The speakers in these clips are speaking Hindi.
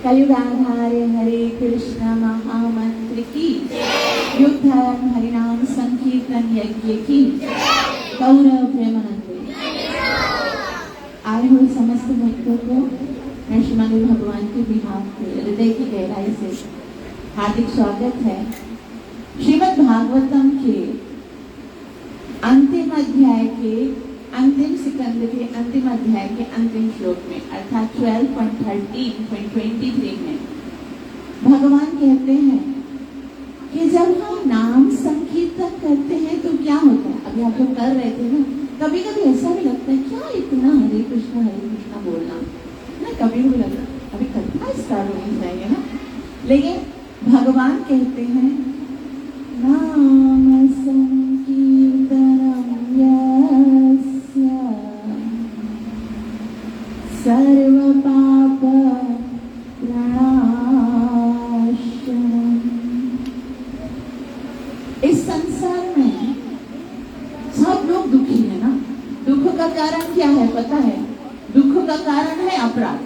कलियुगाधारे हरे कृष्ण महामंत्र की, युग धर्म हरिनाम संकीर्तन यज्ञ की, गौरव प्रेमानंद। आए हुए समस्त भक्तों को मैं श्रीमद भगवान के बिहार के हृदय की गहराई से हार्दिक स्वागत है। श्रीमद् भागवतम के अंतिम अध्याय के अंतिम स्कंद के अंतिम अध्याय के अंतिम श्लोक में अर्थात 12.13.23 में भगवान कहते हैं कि जब हम नाम संकीर्तन करते हैं तो क्या होता है। अभी आप लोग कर रहे थे ना, कभी कभी ऐसा भी लगता है क्या इतना हरे कृष्णा बोलना ना, कभी भी लगता है अभी कथा स्टार्ट होनी चाहिए ना। लेकिन भगवान कहते हैं नाम संकीर्तनम यस्य सर्व पाप प्रणाशनम। इस संसार में सब लोग दुखी है ना। दुख का कारण क्या है पता है? दुख का कारण है अपराध।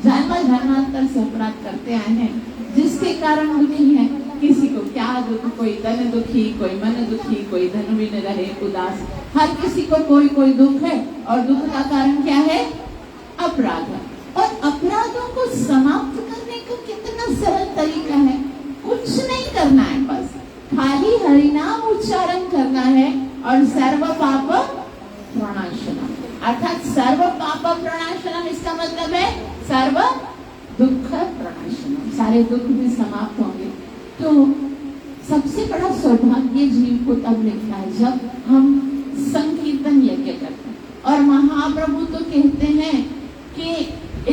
जन्मांतर से अपराध करते आए हैं, जिसके कारण दुखी है। किसी को क्या दुख, कोई तन दुखी, कोई मन दुखी, कोई धन भी न रहे उदास। हर किसी को कोई दुख है और दुख का कारण क्या है? अपराध। और अपराधों को समाप्त करने का कितना सरल तरीका है। कुछ नहीं करना है, बस खाली हरिनाम उच्चारण करना है और सर्व पाप प्रणाशनम अर्थात सर्व पाप प्रणाशनम। इसका मतलब है सर्व दुख प्रणाशनम, सारे दुख भी समाप्त होंगे। तो सबसे बड़ा सौभाग्य जीव को तब लिखा है जब हम संकीर्तन यज्ञ करते हैं। और महाप्रभु तो कहते हैं कि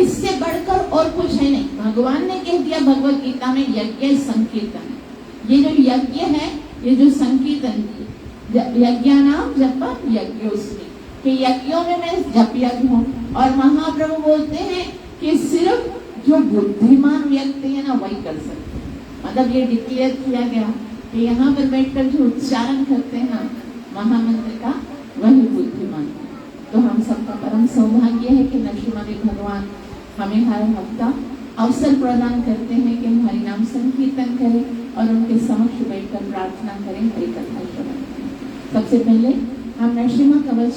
इससे बढ़कर और कुछ है नहीं। भगवान ने कह दिया भगवत गीता में यज्ञ संकीर्तन। ये जो यज्ञ है, ये जो संकीर्तन, यज्ञानाम जप यज्ञोस्मि, कि यज्ञों में मैं जप यज्ञ हूँ। और महाप्रभु बोलते हैं कि सिर्फ जो बुद्धिमान व्यक्ति है ना वही कर सकते हैं। मतलब ये डिक्लेयर किया गया कि यहाँ पर बैठकर जो उच्चारण करते हैं ना महामंत्र का, वही बुद्धिमान है। तो हम सबका परम सौभाग्य है कि नरसिम्हा भगवान हमें हर हफ्ता अवसर प्रदान करते हैं कि हम हरिनाम संकीर्तन करें और उनके समक्ष बैठकर प्रार्थना करें, हरि कथा श्रवण करें। सबसे पहले हम नरसिम्हा कवच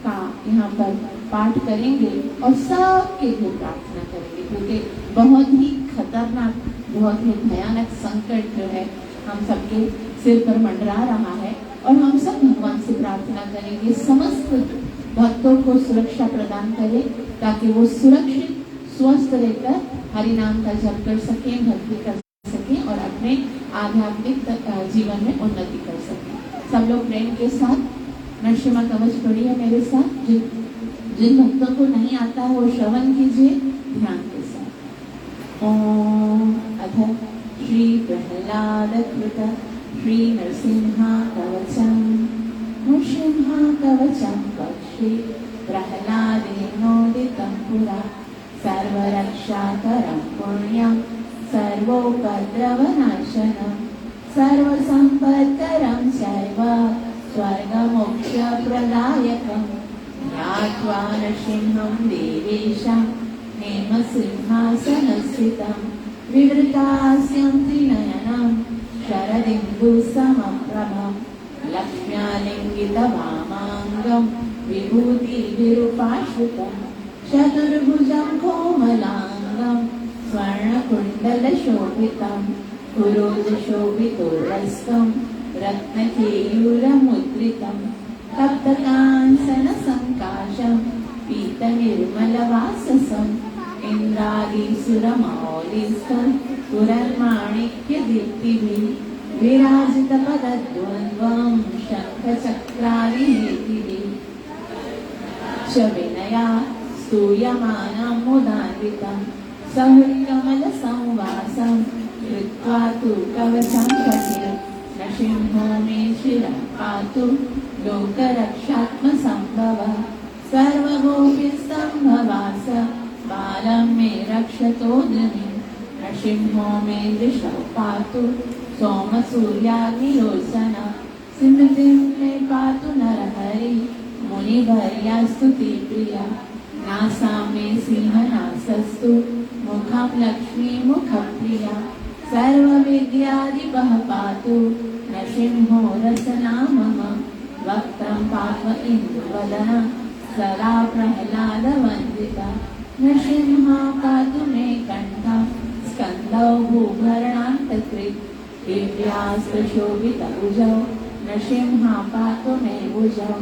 का यहाँ पर पाठ करेंगे और सबके लिए प्रार्थना करेंगे, क्योंकि बहुत ही खतरनाक, बहुत ही भयानक संकट जो है हम सबके सिर पर मंडरा रहा है। और हम सब भगवान से प्रार्थना करेंगे समस्त भक्तों को सुरक्षा प्रदान करें, ताकि वो सुरक्षित स्वस्थ रहकर हरिनाम का जप कर सकें, भक्ति कर सकें और अपने आध्यात्मिक जीवन में उन्नति कर सकें। सब लोग प्रेम के साथ नरसिम्हा कवच पढ़िए मेरे साथ। जिन भक्तों को नहीं आता है वो श्रवण कीजिए ध्यान के साथ। ओम अथ श्री प्रहलाद कृत श्री नरसिंहा कवचम नरसिंहा कवचम पक्षे प्रहलादेनोदितं पुरा सर्वरक्षाकरं पुण्यं सर्वोपद्रवनाशनं सर्वसम्पत्करं चैव स्वर्गमोक्षप्रदायकं ज्ञात्वा नरसिंहं देवेशं हेमसिंहासनस्थितं विवृतास्यं त्रिनयनं शरदिन्दुसमप्रभं लक्ष्म्यालिङ्गितवामाङ्गं विभूतिविरूपाश्रितं चतुर्भुजं कोमलाङ्गं स्वर्णकुण्डलशोभितं कुरोजशोभितोरस्कं रत्नकेयूरमुद्रितं तप्तकाञ्चनसङ्काशं पीतनिर्मलवाससम् इन्द्रादिसुरमौलिस्थं पुरन्माणिक्यदीप्तिभिः विराजितपदद्वन्द्वं शङ्खचक्रादिनीतिभिः च विनया स्तूयमानं मुदान्वितं सहृत्कमलसंवासं कृत्वा तु कवचं पठे नरसिंहो मे शिरः पातु लोकरक्षात्मसम्भवः सर्वगोपीस्तम्भवास बालं मे रक्षतो धनीं नरसिंहो मे दृशः पातु सोमसूर्याग्निरोचनः स्मृतिं मे पातु नरहरि मुनिवर्यास्तुतिप्रिया नासां मे सिंहनासस्तु मुखं लक्ष्मीमुखप्रिया सर्वविद्यादिपः पातु नरसिंहो रसनामः वक्त्रं पातु इन्दुवदनः सदा प्रह्लादवन्दिता नरसिंहा पातु मे कण्ठं स्कन्द भूभरणान्तकृत् दिव्यास्त्रशोभितभुजौ नृसिंहा पातु मे भुजौ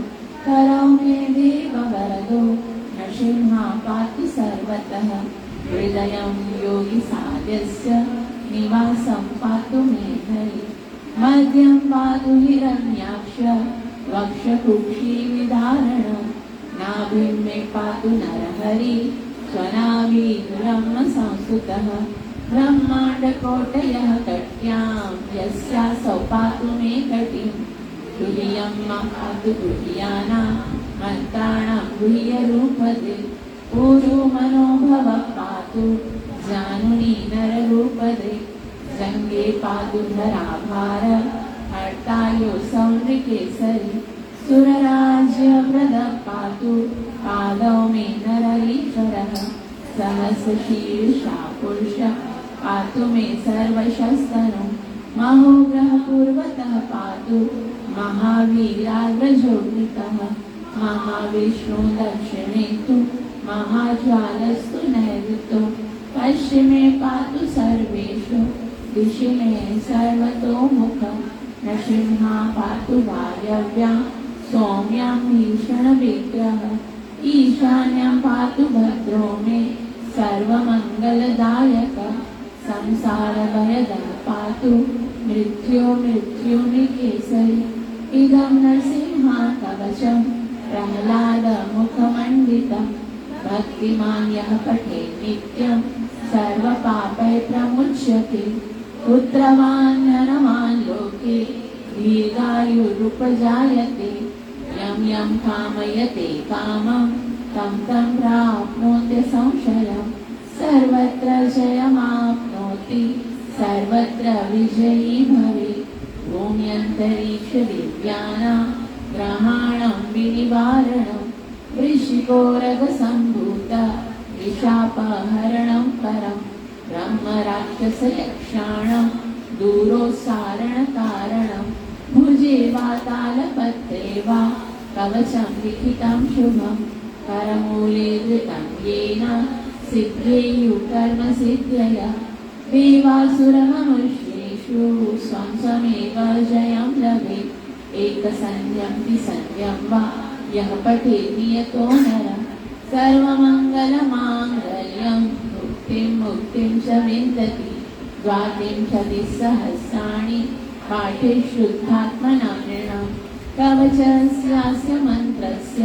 करौ मे देववरदो नृसिंहा पातु सर्वतः हृदयं योगिसाद्यस्य निवासं पातु मे हरि मध्यं पातु हिरण्याक्ष वक्षकुक्षिविदारणं नाभिं मे पातु नरहरि स्वनाभिर्ब्रह्मसंस्तुतः ब्रह्माण्डकोटयः कट्यां यस्यासौ पातु मे कटिं तुरीयं पातु तुरीयानां मन्त्राणां गुह्यरूपदे ऊरु मनोभवः पातु जानुनी नररूपदे जङ्गे पातु धराभार हर्तायो सौन्द्रकेसरी सुरराज्यप्रदः पातु पादौ मे नरलीश्वरः सहस्रशीर्षा पुरुषः पातु मे सर्वशस्तनो महोग्रः पूर्वतः पातु महावीराग्रजोग्नितः महाविष्णु दक्षिणे तु महाज्वालस्तु नैऋतो पश्चिमे पातु सर्वेषु दिशि मे सर्वतोमुखं नृसिंहा पातु वायव्यां सौम्यां भीषणविग्रहः ईशान्यं पातु भद्रो मे सर्वमङ्गलदायकः संसारभयदः पातु मृत्युनिकेसरी इदं नरसिंहा कवचं प्रह्लादमुखमण्डितं भक्तिमान् यः पठेत् नित्यं सर्वपापैः प्रमुच्यते पुत्रवान् धनवान् लोके दीर्घायुरुपजायते यं यं कामयते कामं तं तं प्राप्नोति संशयं सर्वत्र जयमाप्नोति सर्वत्र विजयी भवेत् भूम्यन्तरिक्षदिव्यानां ग्रहाणां विनिवारणं वृश्चिकोरगसम्भूत विशापहरणं परं ब्रह्मराक्षसयक्षाणां दूरोत्सारणकारणं भुजे वा तालपत्रे वा कवचं लिखितं शुभं करमूले धृतं येन सिद्ध्येयुः देवासुरमनुष्येषु स्वं स्वमेव जयं लभेत् एकसन्ध्यं द्विसन्ध्यं वा यः पठेत् नियतो नरः सर्वमङ्गलमाङ्गल्यं मुक्तिं च विन्दति द्वात्रिंशतिसहस्राणि पाठे शुद्धात्मना नृणां कवचस्यास्य मन्त्रस्य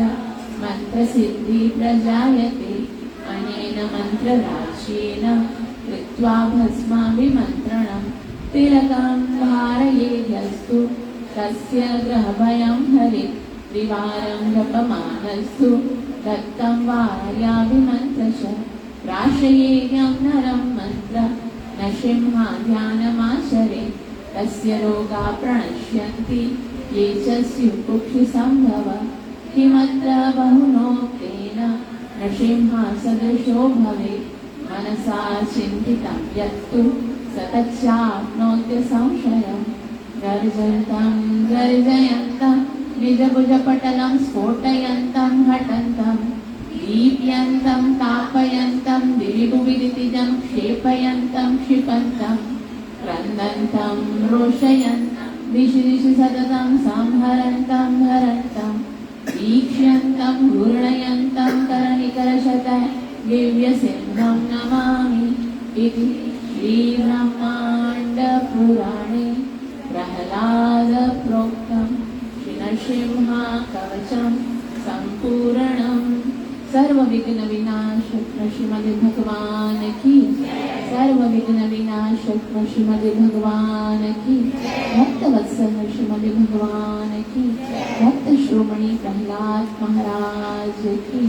मन्त्रसिद्धिः प्रजायते अनेन मन्त्रराज्येन कृत्वा भस्माभिमन्त्रणं तिलकं धारयेद्यस्तु तस्य ग्रहभयं हरेत् त्रिवारं जपमानस्तु दत्तं वार्याभिमन्त्रश प्राशयेयं नरं मन्त्र नृसिंहा ध्यानमाचरेत् तस्य रोगाः प्रणश्यन्ति ये च स्युः कुक्षिसम्भवः किमत्र बहुनोक्तेन नृसिंहा सदृशो भवेत् मनसा चिन्तितं यत्तु स तच्चाप्नोति संशयं गर्जन्तं गर्जयन्तं निजभुजपटलं स्फोटयन्तं हठन्तं दीप्यन्तं तापयन्तं दिविभुविदितिजं क्षेपयन्तं क्षिपन्तं क्रन्दन्तं रोषयन्तं दिशि दिशि सततं संहरन्तं हरन्तं वीक्ष्यन्तं घूर्णयन्तं करनिकरशतः दिव्यसिंहं नमामि इति श्रीब्रह्माण्डपुराणे प्रह्लादप्रोक्तं श्रीनृसिंहा कवचं सम्पूर्णम् सर्वविघ्नविनाशक श्रीमद्भगवान की सर्वविघ्नविनाशक श्रीमद्भगवान की भक्तवत्सल श्रीमद्भगवान की भक्त श्रोमणी प्रहलाद महाराज की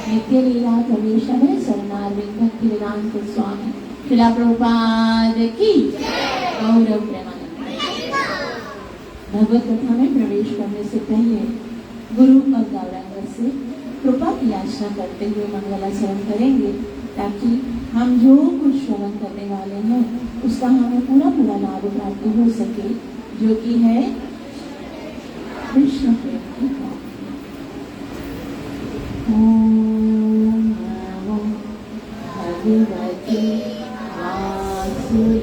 नित्य लीला प्रवेश है शरणारविंद भक्ति वेदांत स्वामी शिला प्रभुपाद की गौरव प्रेमानंद। भगवत कथा में प्रवेश करने से पहले गुरु और गौरांग से कृपा की याचना करते हुए मंगलाचरण करेंगे ताकि हम जो कुछ श्रवण करने वाले हैं उसका हमें पूरा पूरा लाभ प्राप्त हो सके, जो कि है कृष्ण प्रेम की बात। ओम नमो भगवते वासुदेवाय।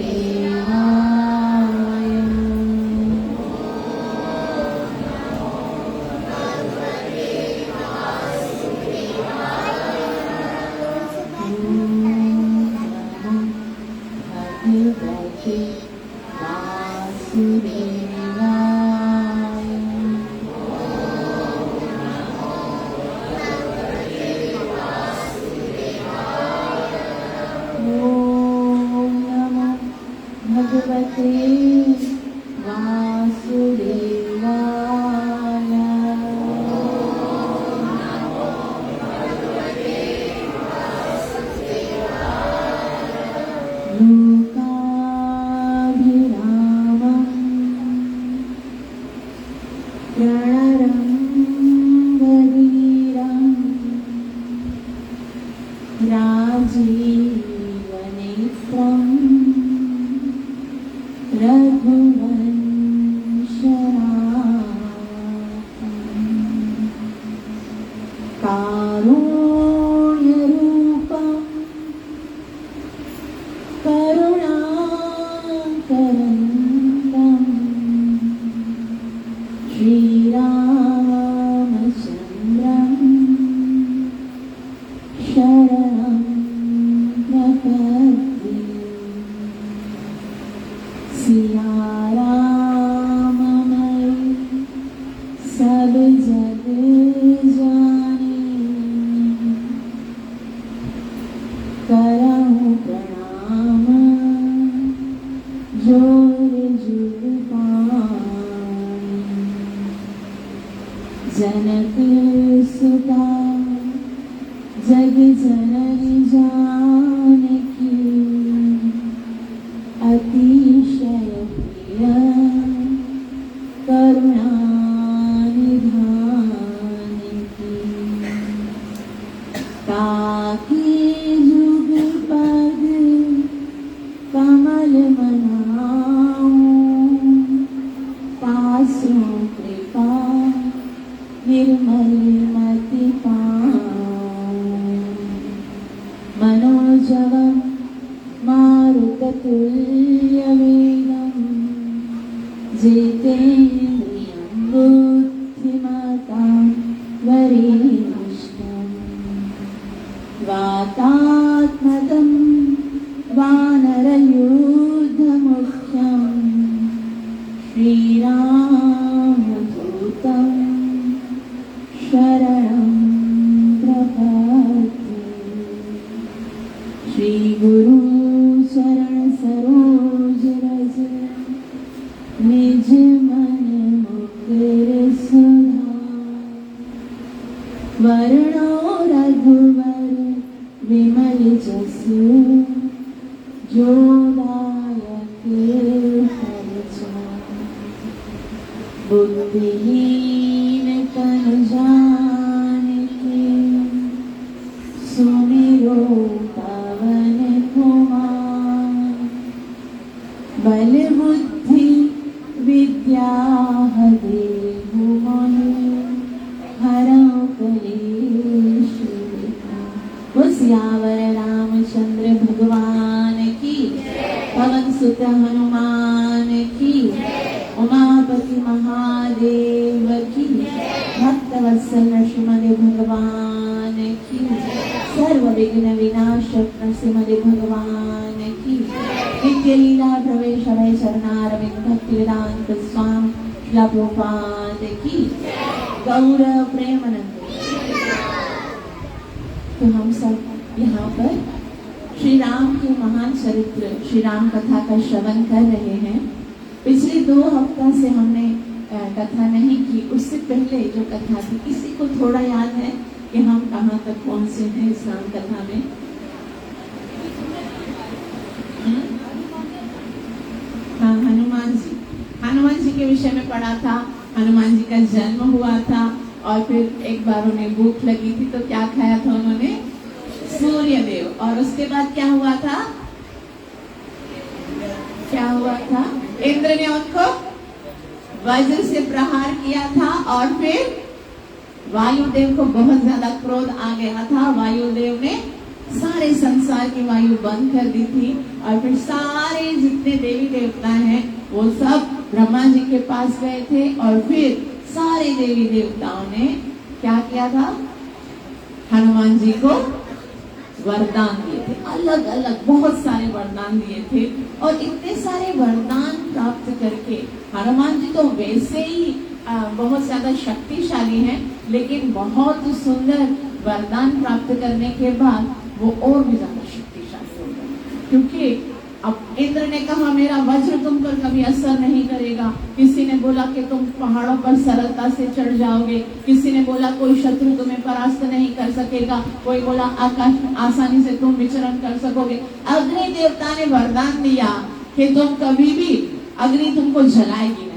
वरदान दिए थे, अलग अलग बहुत सारे वरदान दिए थे। और इतने सारे वरदान प्राप्त करके हनुमान जी तो वैसे ही बहुत ज्यादा शक्तिशाली हैं, लेकिन बहुत सुंदर वरदान प्राप्त करने के बाद वो और भी ज्यादा शक्तिशाली हो गए। क्योंकि अब इंद्र ने कहा मेरा वज्र तुम पर कभी असर नहीं करेगा, किसी ने बोला कि तुम पहाड़ों पर सरलता से चढ़ जाओगे, किसी ने बोला कोई शत्रु तुम्हें परास्त नहीं कर सकेगा, कोई बोला आकाश आसानी से तुम विचरण कर सकोगे। अग्नि देवता ने वरदान दिया कि तुम कभी भी अग्नि तुमको जलाएगी नहीं।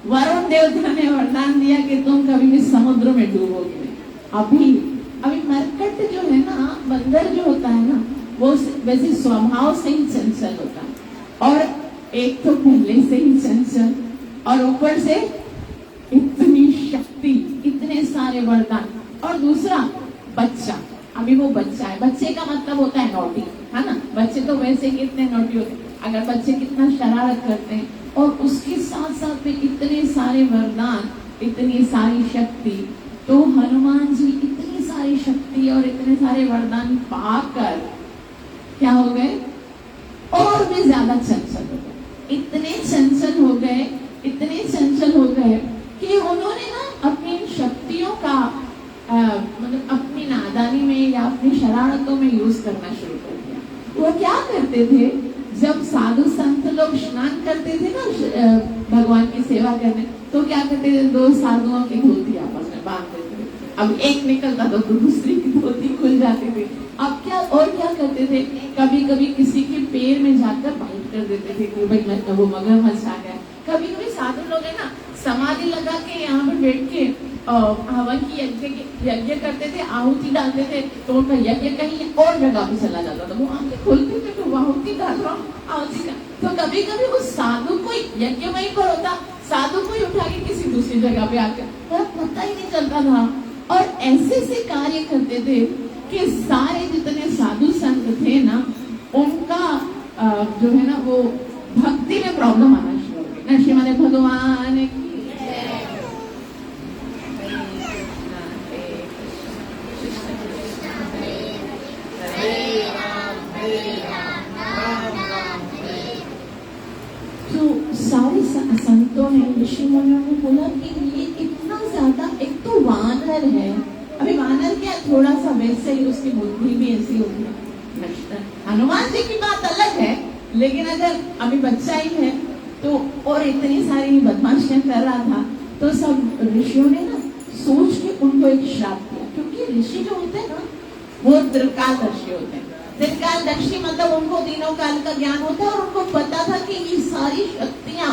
वरुण देवता ने वरदान दिया कि तुम कभी भी समुद्र में डूबोगे नहीं। अभी मरकट जो है ना, बंदर जो होता है ना, वो वैसे स्वभाव से ही चंचल होता है, और एक तो पहले से ही चंचल, और ऊपर से इतनी शक्ति, इतने सारे वरदान, और दूसरा बच्चा। अभी वो बच्चा है, बच्चे का मतलब होता है नौटी, है ना। बच्चे तो वैसे कितने नौटी होते हैं, अगर बच्चे कितना शरारत करते हैं, और उसके साथ साथ में इतने सारे वरदान, इतनी सारी शक्ति। तो हनुमान जी इतनी सारी शक्ति और इतने सारे वरदान पाकर क्या हो गए, और भी ज्यादा चंचल हो गए। इतने चंचल हो गए, इतने चंचल हो गए कि उन्होंने ना अपनी शक्तियों का मतलब अपनी नादानी में या अपनी शरारतों में यूज करना शुरू कर दिया। वो क्या करते थे, जब साधु संत लोग स्नान करते थे ना भगवान की सेवा करने, तो क्या करते थे, दो साधुओं की धोती आपस में बांध देते थे। अब एक निकलता तो दूसरी की धोती खुल जाती थी। अब क्या करते थे, कभी कभी किसी के पैर में जाकर बाइट कर देते थे कि भाई मैं वो मगरमच्छ आ गया। कभी कभी साधु लोग है ना समाधि लगा के यहाँ पर बैठ के हवन की यज्ञ करते थे, आहुति डालते थे, तो उनका यज्ञ कहीं और जगह पे चला जाता था। वो आंखें खोलते थे तो आहुति डाल रहा हूँ, आहुति का। तो कभी कभी उस साधु को यज्ञ वहीं पर होता, साधु को उठा के किसी दूसरी जगह पे आकर, पता ही नहीं चलता था। और ऐसे से कार्य करते थे कि सारे जितने साधु संत थे ना, उनका जो है ना वो भक्ति में प्रॉब्लम आना शुरू हो गई ना। श्रीमद् भगवान की तो सारे संतों ने, ऋषि मुनियों ने बोला कि ये इतना ज्यादा, एक तो वानर है, अभी वानर क्या, थोड़ा सा वैसे ही उसकी बुद्धि भी ऐसी होती है। हनुमान जी की बात अलग है, लेकिन अगर अभी बच्चा ही है तो, और इतनी सारी बदमाशियां कर रहा था, तो सब ऋषियों ने ना सोच के उनको एक श्राप दिया। क्योंकि ऋषि जो होते हैं ना, वो त्रिकालदर्शी होते हैं। त्रिकालदर्शी मतलब उनको तीनों काल का ज्ञान होता है, और उनको पता था कि ये सारी शक्तियां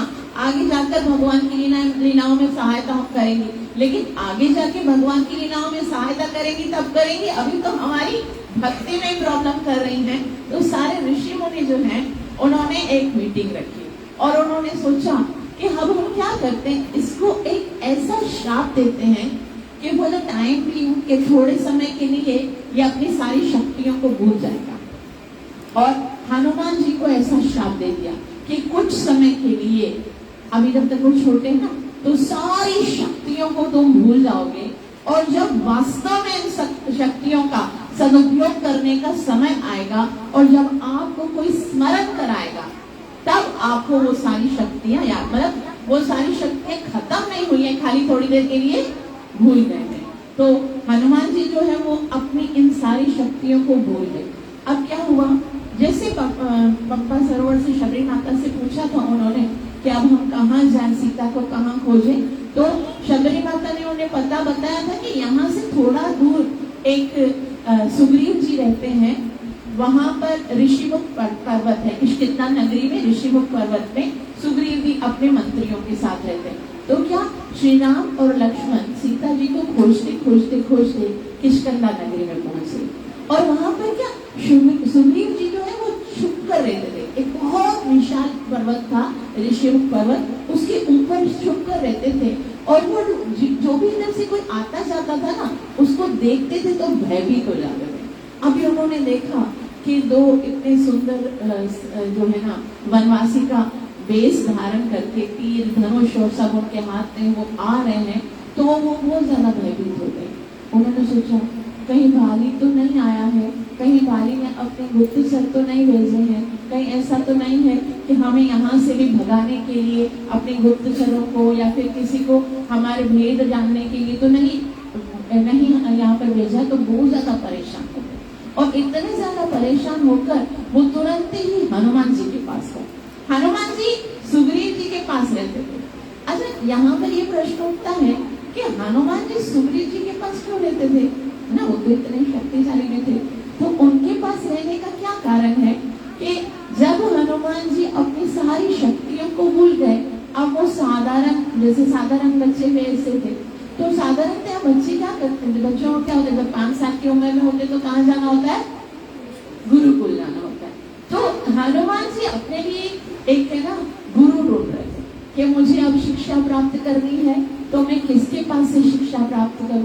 आगे जाकर भगवान की लीलाओं में सहायता करेंगी। लेकिन आगे जाके भगवान की लीलाओं में सहायता करेंगी तब करेंगी, अभी तो हमारी भक्ति में प्रॉब्लम कर रही हैं। तो सारे ऋषि मुनि जो हैं, उन्होंने एक मीटिंग रखी और उन्होंने सोचा कि अब हम क्या करते हैं, इसको एक ऐसा श्राप देते हैं कि वो टाइम भी के थोड़े समय के लिए ये अपनी सारी शक्तियों को भूल जाएगा। और हनुमान जी को ऐसा श्राप दे दिया कि कुछ समय के लिए, अभी जब तक वो छोटे हैं ना, तो सारी शक्तियों को तुम भूल जाओगे, और जब वास्तव में इन शक्तियों का सदुपयोग करने का समय आएगा और जब आपको कोई स्मरण कराएगा, तब आपको वो सारी शक्तियां याद, मतलब वो सारी शक्तियां खत्म नहीं हुई है, खाली थोड़ी देर के लिए भूल गए थे। तो हनुमान जी जो है वो अपनी इन सारी शक्तियों को भूल गए। अब क्या हुआ, जैसे पंपा सरोवर से शबरी माता से पूछा था उन्होंने कि अब हम कहाँ जाएं, सीता को कहाँ खोजें, तो शबरी माता ने उन्हें पता बताया था कि यहाँ से थोड़ा दूर एक सुग्रीव जी रहते हैं, वहां पर ऋषिमुख पर्वत है, किष्किंधा नगरी में ऋषिमुख पर्वत में सुग्रीव जी अपने मंत्रियों के साथ रहते हैं। तो क्या श्री राम और लक्ष्मण सीता जी को खोजते खोजते खोजते किष्किंधा नगरी में पहुंचे, और वहां पर क्या सुग्रीव जी जो है वो छुप कर रहते थे। एक बहुत विशाल पर्वत था ऋषिमुख पर्वत, उसके ऊपर छुप कर रहते थे, और वो जो भी इधर से कोई आता जाता था ना, उसको देखते थे तो भयभीत हो जाते थे। अभी उन्होंने देखा कि दो इतने सुंदर जो है ना वनवासी का वेश धारण करके, तीर धनुष और सब उनके हाथ में वो आ रहे हैं, तो वो बहुत ज्यादा भयभीत हो गए। उन्होंने सोचा कहीं भाली तो नहीं आया है, कहीं भाली ने अपने गुप्तचर तो नहीं भेजे हैं, कहीं ऐसा तो नहीं है कि हमें यहाँ से भी भगाने के लिए अपने गुप्तचरों को या फिर किसी को हमारे भेद जानने के लिए तो नहीं यहाँ पर भेजा। तो बहुत ज्यादा परेशान हो गए और इतने ज्यादा परेशान होकर वो तुरंत ही हनुमान जी के पास गए। हनुमान जी सुग्रीव जी के पास रहते थे। अच्छा, यहाँ पर ये प्रश्न उठता है कि हनुमान जी सुग्रीव जी के पास क्यों रहते थे ना, वो तो इतने शक्तिशाली भी थे, तो उनके पास रहने का क्या कारण है कि जब हनुमान जी अपनी सारी शक्तियों को भूल गए, अब वो साधारण जैसे साधारण बच्चे वैसे थे, तो साधारणतः बच्चे क्या करते थे, बच्चों को क्या होता है जब 5 साल की उम्र में होते तो कहाँ जाना होता है, गुरुकुल जाना होता है। तो हनुमान जी अपने लिए एक है ना गुरु ढूंढ रहे थे कि मुझे अब शिक्षा प्राप्त करनी है, तो मैं किसके पास से शिक्षा प्राप्त करूं।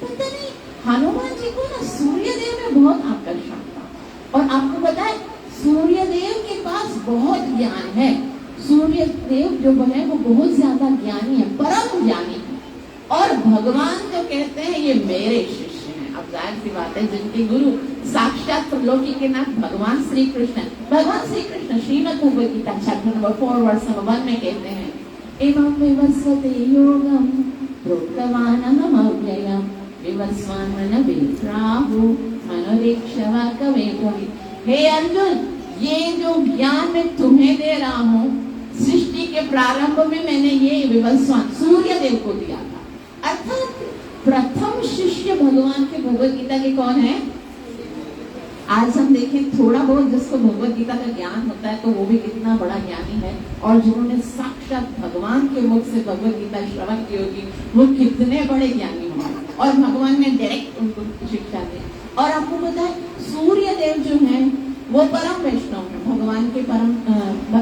पता नहीं हनुमान जी को ना सूर्यदेव में बहुत आकर्षण था, और आपको पता है सूर्यदेव के पास बहुत ज्ञान है। सूर्यदेव जो है वो बहुत ज्यादा ज्ञानी है, परम ज्ञानी है, और भगवान जो कहते हैं ये मेरे शिष्य हैं। अब जाहिर सी बात है जिनके गुरु साक्षात त्रिलोकी के नाथ भगवान श्री कृष्ण, भगवान Shri Krishna Shrimad Bhagavad Gita chapter number 4 verse number 1 में कहते हैं, एवं विवस्वते योगम प्रोक्तवानहम् अव्ययम् विवस्वान् विप्राहु मनोरीक्षवा कवे कवि। हे अर्जुन, ये जो ज्ञान मैं तुम्हें दे रहा हूँ, सृष्टि के प्रारंभ में मैंने ये विवस्वान सूर्यदेव को दिया था। अर्थात प्रथम शिष्य भगवान के भगवद गीता के कौन है? आज हम देखें थोड़ा बहुत जिसको भगवद गीता का ज्ञान होता है तो वो भी कितना बड़ा ज्ञानी है, और जिन्होंने साक्षात भगवान के मुख से भगवद गीता श्रवण की होगी वो कितने बड़े ज्ञानी होंगे, और भगवान ने डायरेक्ट उनको शिक्षा दी। और आपको पता है सूर्यदेव जो है वो परम वैष्णव है,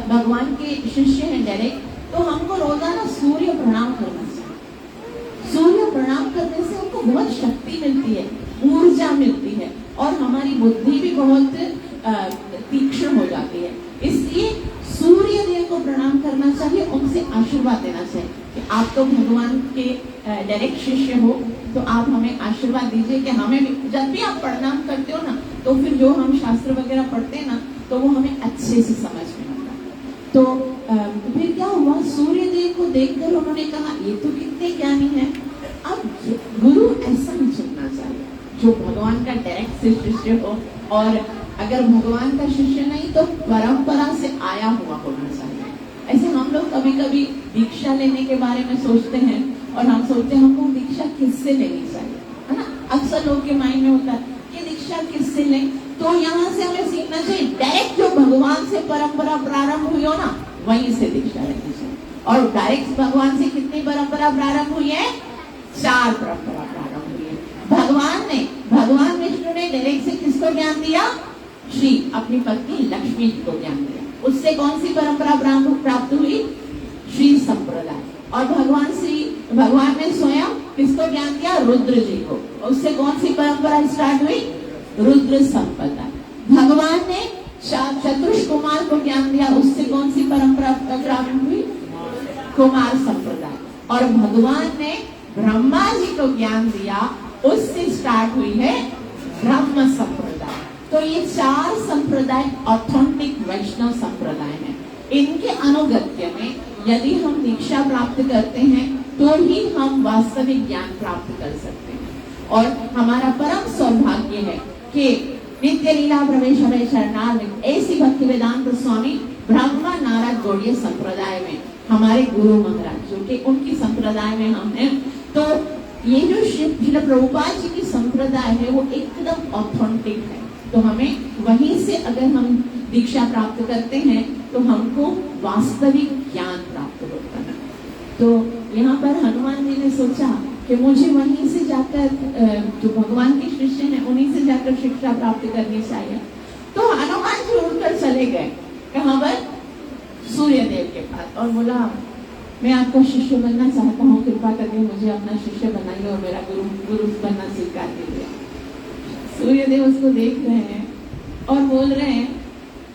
भगवान के शिष्य हैं डायरेक्ट। तो हमको रोजाना सूर्य प्रणाम करना चाहिए। सूर्य प्रणाम करने से हमको बहुत शक्ति मिलती है, ऊर्जा मिलती है, और हमारी बुद्धि भी बहुत तीक्ष्ण हो जाती है। इसलिए सूर्य देव को प्रणाम करना चाहिए, उनसे आशीर्वाद देना चाहिए कि आप तो भगवान के डायरेक्ट शिष्य हो, तो आप हमें आशीर्वाद दीजिए कि हमें भी, जब भी आप प्रणाम करते हो ना, तो फिर जो हम शास्त्र वगैरह पढ़ते हैं ना, तो वो हमें अच्छे से समझ में आता है। तो फिर क्या हुआ, सूर्य देव को देखकर उन्होंने कहा ये तो कितने ज्ञानी है। अब गुरु ऐसा नहीं चुनना चाहिए जो भगवान का डायरेक्ट से शिष्य हो, और अगर भगवान का शिष्य नहीं तो परंपरा से आया हुआ होना चाहिए। ऐसे हम लोग कभी कभी दीक्षा लेने के बारे में सोचते हैं, और हम सोचते हैं हमको दीक्षा किससे लेनी चाहिए, है ना। अक्सर लोग के माइंड में होता है कि दीक्षा किससे लें, तो यहाँ से हमें सीखना चाहिए डायरेक्ट जो भगवान से परंपरा प्रारंभ हुई हो ना, वहीं से दीक्षा लेनी चाहिए। और डायरेक्ट भगवान से कितनी परंपरा प्रारंभ हुई है? 4 परंपरा प्रारंभ हुई है। भगवान विष्णु ने डायरेक्ट से किसको ज्ञान दिया? श्री अपनी पत्नी लक्ष्मी को ज्ञान दिया। उससे कौन सी परंपरा प्राप्त हुई? श्री संप्रदाय। और भगवान ने स्वयं किसको ज्ञान दिया? रुद्र जी को। उससे कौन सी परंपरा स्टार्ट हुई? रुद्र संप्रदाय। भगवान ने चतुष कुमार को ज्ञान दिया, उससे कौन सी परंपरा प्रारंभ हुई? कुमार संप्रदाय। और भगवान ने ब्रह्मा जी को ज्ञान दिया, उससे स्टार्ट हुई है ब्रह्म संप्रदाय। तो ये 4 संप्रदाय ऑथेंटिक वैष्णव संप्रदाय हैं। इनके अनुगत्य में यदि हम दीक्षा प्राप्त करते हैं तो ही हम वास्तविक ज्ञान प्राप्त कर सकते हैं। और हमारा परम सौभाग्य है कि नित्य लीला प्रवेश शरणार्थ ऐसी भक्ति वेदांत स्वामी ब्रह्मा नारद गौड़ीय संप्रदाय में हमारे गुरु महाराज जो कि उनकी संप्रदाय में हम हैं। तो ये जो श्रील प्रभुपाद जी की संप्रदाय है वो एकदम ऑथेंटिक है। तो हमें वहीं से अगर हम दीक्षा प्राप्त करते हैं तो हमको वास्तविक ज्ञान प्राप्त होता है। तो यहाँ पर हनुमान जी ने सोचा कि मुझे वहीं से जाकर जो भगवान के शिष्य हैं उन्हीं से जाकर शिक्षा प्राप्त करनी चाहिए। तो हनुमान जी उड़कर चले गए कहाँ पर? सूर्यदेव के पास, और बोला मैं आपका शिष्य बनना चाहता हूँ, कृपा करके मुझे अपना शिष्य बनाइए और मेरा गुरु बनना स्वीकार कीजिए। सूर्यदेव उसको देख रहे हैं और बोल रहे हैं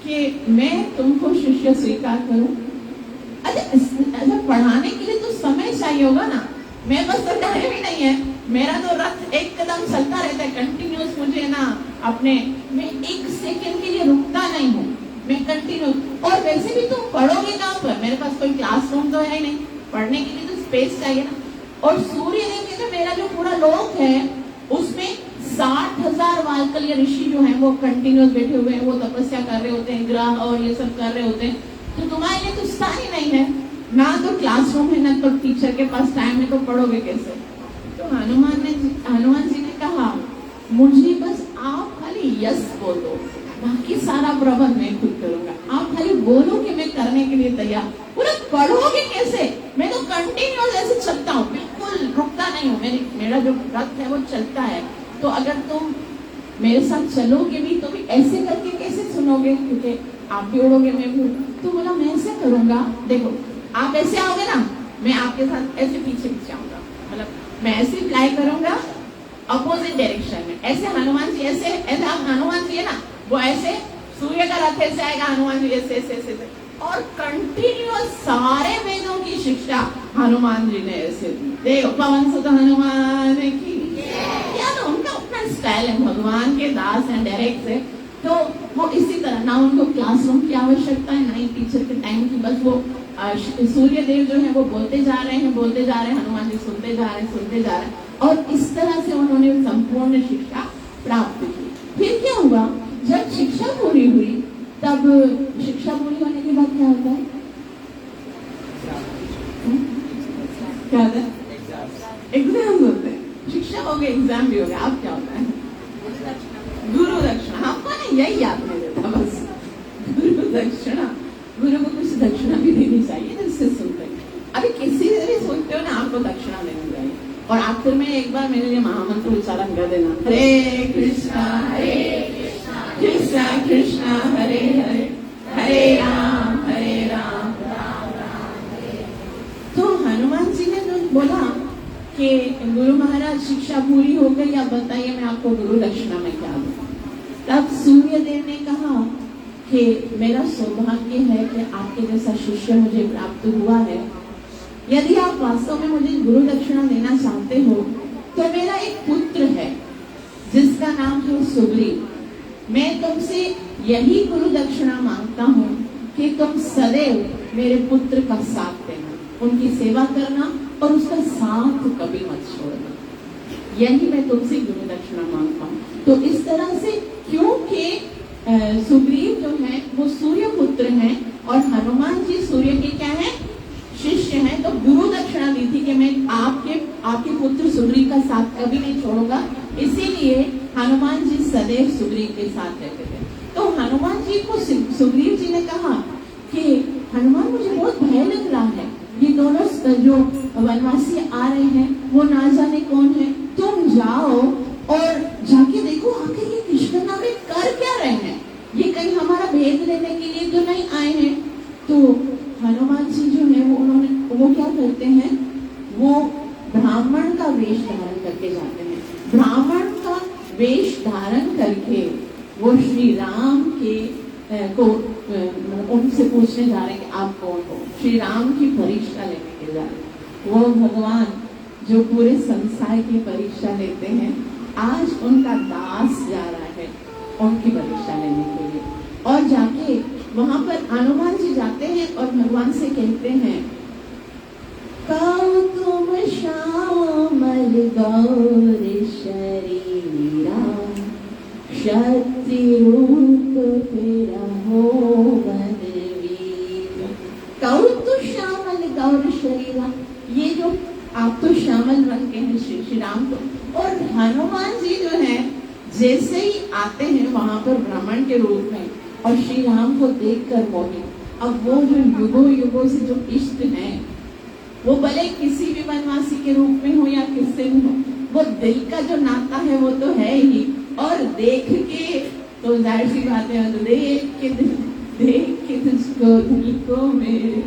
कि मैं तुमको शिष्य स्वीकार करूं? अच्छा पढ़ाने के लिए तो समय चाहिए होगा ना, मेरे पास तो टाइम ही नहीं है। मेरा तो रथ एक कदम चलता रहता है कंटिन्यूस। मुझे ना अपने मैं एक सेकंड के लिए रुकता नहीं हूँ, मैं कंटिन्यूस। और वैसे भी तुम पढ़ोगे कहाँ पर? मेरे पास कोई क्लासरूम तो है नहीं, पढ़ने के लिए तो स्पेस चाहिए ना। और सूर्य देव के तो मेरा जो पूरा लोक है उसमें 60,000 वालकल्य ऋषि जो हैं वो कंटिन्यूस बैठे हुए हैं, वो तपस्या कर रहे होते हैं, ग्रह और ये सब कर रहे होते हैं। तो तुम्हारे लिए तो स्थान ही नहीं है, ना तो क्लासरूम है ना तो टीचर के पास टाइम है, तो पढ़ोगे कैसे? तो हनुमान जी ने कहा मुझे बस आप खाली यस बोलो, बाकी सारा प्रबंध मैं खुद करूंगा। आप खाली बोलो कि मैं करने के लिए तैयार। पूरा पढ़ोगे कैसे? मैं तो कंटिन्यूस ऐसे चलता हूँ, बिल्कुल रुकता नहीं हूँ। मेरा जो रथ है वो चलता है। तो अगर तुम मेरे साथ चलोगे भी तो भी ऐसे करके कैसे सुनोगे? क्योंकि आप भी उड़ोगे, मैं भी। तो बोला मैं ऐसे करूंगा, देखो आप ऐसे आओगे ना, मैं आपके साथ ऐसे पीछे पीछे आऊंगा, मतलब मैं ऐसे फ्लाई करूंगा अपोजिट डायरेक्शन में। ऐसे हनुमान जी ऐसे ऐसे, आप हनुमान जी है ना वो ऐसे, सूर्य का रथ ऐसे आएगा, हनुमान जी ऐसे ऐसे ऐसे, और कंटिन्यूअस सारे वेदों की शिक्षा हनुमान जी ने ऐसे दी। देखो पवन सुत हनुमान की, या तो उनका अपना स्टाइल है, भगवान के दास हैं, डायरेक्ट से। तो वो इसी तरह, ना उनको क्लासरूम की आवश्यकता है ना ही टीचर के टाइम की, बस वो सूर्य देव जो है वो बोलते जा रहे हैं, हनुमान जी सुनते जा रहे हैं, और इस तरह से उन्होंने संपूर्ण शिक्षा प्राप्त की। फिर क्या हुआ, जब शिक्षा पूरी हुई तब शिक्षा पूरी होने के बाद क्या होता है? क्या होता है? एग्जाम होते हैं। शिक्षा हो गई, एग्जाम भी हो गया, अब क्या होता है? गुरु दक्षिणा। हमको नहीं यही याद नहीं देता, बस गुरु दक्षिणा। गुरु को कुछ दक्षिणा भी देनी चाहिए जिससे सुनते हैं। अभी किसी से भी सुनते हो ना, आपको दक्षिणा देनी चाहिए। और आखिर में एक बार मेरे लिए महामंत्र उच्चारण कर देना, हरे कृष्णा कृष्णा कृष्णा हरे हरे, हरे राम राम राम हरे। तो हनुमान जी ने जो बोला कि गुरु महाराज शिक्षा पूरी हो गई, अब बताइए मैं आपको गुरु दक्षिणा में क्या दूं? तब सूर्य देव ने कहा कि मेरा सौभाग्य है कि आपके जैसा शिष्य मुझे प्राप्त हुआ है। यदि आप वास्तव में मुझे गुरु दक्षिणा देना चाहते हो तो मेरा एक पुत्र है जिसका नाम है सुग्रीव। मैं तुमसे यही गुरु दक्षिणा मांगता हूँ कि तुम सदैव मेरे पुत्र का साथ देना, उनकी सेवा करना और उसका साथ कभी मत छोड़ना। यही मैं तुमसे गुरु दक्षिणा मांगता हूँ। तो इस तरह से, क्योंकि सुग्रीव जो है वो सूर्य पुत्र हैं और हनुमान जी सूर्य के क्या है? शिष्य हैं। तो गुरु दक्षिणा दी थी कि मैं आपके पुत्र सुग्रीव का साथ कभी नहीं छोड़ूंगा, इसीलिए हनुमान जी सदैव सुग्रीव के साथ रहते थे। तो हनुमान जी को सुग्रीव जी ने कहा कि हनुमान मुझे बहुत भय लग रहा है, ये दोनों जो वनवासी आ रहे हैं वो ना जाने कौन है, तुम जाओ और जाके देखो आखिर ये किशकिंधा में कर क्या रहे हैं, ये कहीं हमारा भेद लेने के लिए तो नहीं आए हैं। तो हनुमान जी जो है वो क्या करते हैं, वो ब्राह्मण का वेश धारण करके जाते हैं। ब्राह्मण का वेश धारण करके वो श्री राम के को उनसे पूछने जा रहे हैं कि आप कौन हो। श्री राम की परीक्षा लेने के जा रहे। वो भगवान जो पूरे संसार की परीक्षा लेते हैं, आज उनका दास जा रहा है उनकी परीक्षा लेने के लिए। और जाके वहां पर हनुमान जी जाते हैं और भगवान से कहते हैं, कहो तुम श्यामल गौर शरीरा, शक्ति रूप फिरा हो बलवीर। कहो तो श्यामल गौर शरीरा, ये जो आप तो श्यामल रंग के हैं श्री राम तो। और हनुमान जी जो है जैसे ही आते हैं वहां पर ब्राह्मण के रूप में और श्री राम को देखकर मोहित, अब वो जो युगों युगों से जो इष्ट हैं, वो भले किसी भी वनवासी के रूप में हो या किससे भी हो, वो दिल का जो नाता है वो तो है ही। और देख के तो जाहिर सी बात है, देख के तुझको दिल को मेरे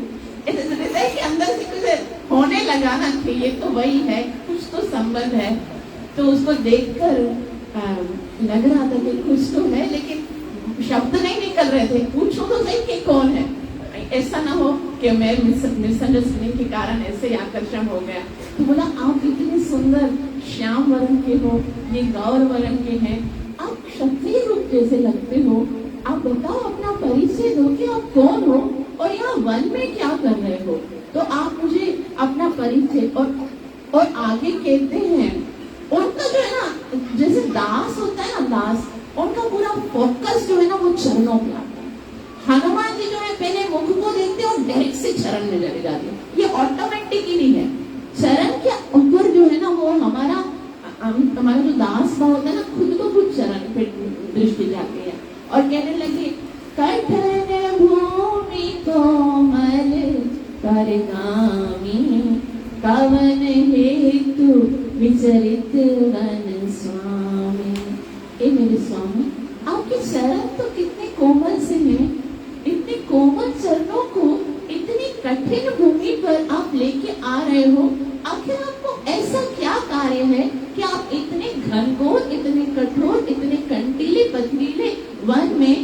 ऐसे कि अंदर से कुछ होने लगा ना कि ये तो वही है, कुछ तो संबंध है। तो उसको देखकर लग रहा था कि कुछ तो है, लेकिन शब्द नहीं निकल रहे थे। पूछो तो सही कि कौन है, ऐसा ना हो कि मैं मिसअंडरस्टैंडिंग के कारण ऐसे ही आकर्षण हो गया। तो बोला आप इतने सुंदर श्याम वर्ण के हो, ये गौर वर्ण के हैं, आप क्षत्रिय रूप जैसे लगते हो, आप बताओ अपना परिचय दो कि आप कौन हो और यहाँ वन में क्या कर रहे हो। तो आप मुझे अपना परिचय और आगे कहते हैं उनका जो है ना, जैसे दास होता है ना, दास, उनका पूरा फोकस जो है ना वो चरणों पे आता है। हनुमान जी जो है पहले मुख को देखते हैं और डायरेक्ट से चरण में लगे जाते हैं, ये ऑटोमेटिकली है। चरण के ऊपर जो है ना वो हमारा जो दास भाव होता है ना, खुद को खुद चरण पे दृष्टि जाती है और कहने लगे कठिन भूमि कोमल परगामी, कवन हेतु विचरित वन स्वामी। ए मेरे स्वामी, आपके चरण तो कितने कोमल से हैं, इतने कोमल चरणों को इतनी कठिन भूमि पर आप लेके आ रहे हो, आखिर आपको ऐसा क्या कार्य है कि आप इतने घनघोर, इतने कठोर, इतने कंटीले पथरीले वन में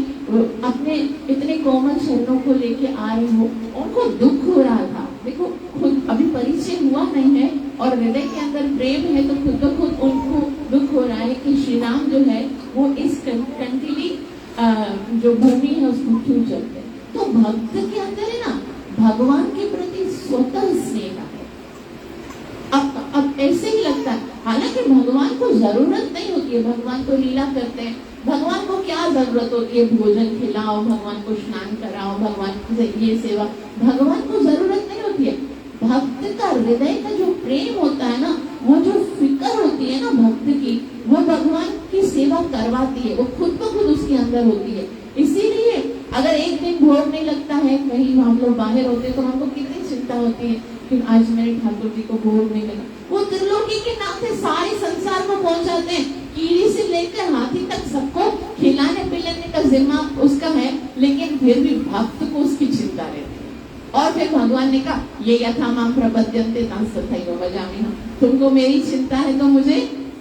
अपने इतने कोमल चरणों को लेके आ रहे हो। उनको दुख हो रहा था, देखो खुद अभी परिचय हुआ नहीं है और हृदय के अंदर प्रेम है, तो खुद ब खुद उनको दुख हो रहा है कि श्री राम जो है वो इस कंटीली जो भूमि है उसको क्यों चलते। तो भक्त के अंदर है ना भगवान के प्रति स्वतः स्नेह है। अब ऐसे ही लगता है, हालांकि भगवान को जरूरत नहीं होती है, भगवान को लीला करते हैं, भगवान को क्या जरूरत होती है, भोजन खिलाओ, भगवान को स्नान कराओ, भगवान से ये सेवा, भगवान को जरूरत नहीं होती है। भक्त का हृदय का जो प्रेम होता है ना, वो जो फिक्र होती है ना भक्त की, वो भगवान की सेवा करवाती है, वो खुद ब खुद उसके अंदर होती है। इसीलिए अगर एक दिन भोग नहीं लगता है, कहीं हम लोग बाहर होते हैं तो हमको कितनी चिंता होती है कि आज मेरे ठाकुर जी को भोग नहीं लगा। वो त्रिलोकी के नाम से सारे संसार को पहुंचाते हैं, कीड़ी से लेकर हाथी तक सबको खिलाने पिलाने का जिम्मा उसका है, लेकिन फिर भी भक्त को उसकी चिंता रहती है। और फिर भगवान ने कहा ये यथा माम प्रपद्यन्ते तथा भजामि, तुमको मेरी चिंता है तो मुझे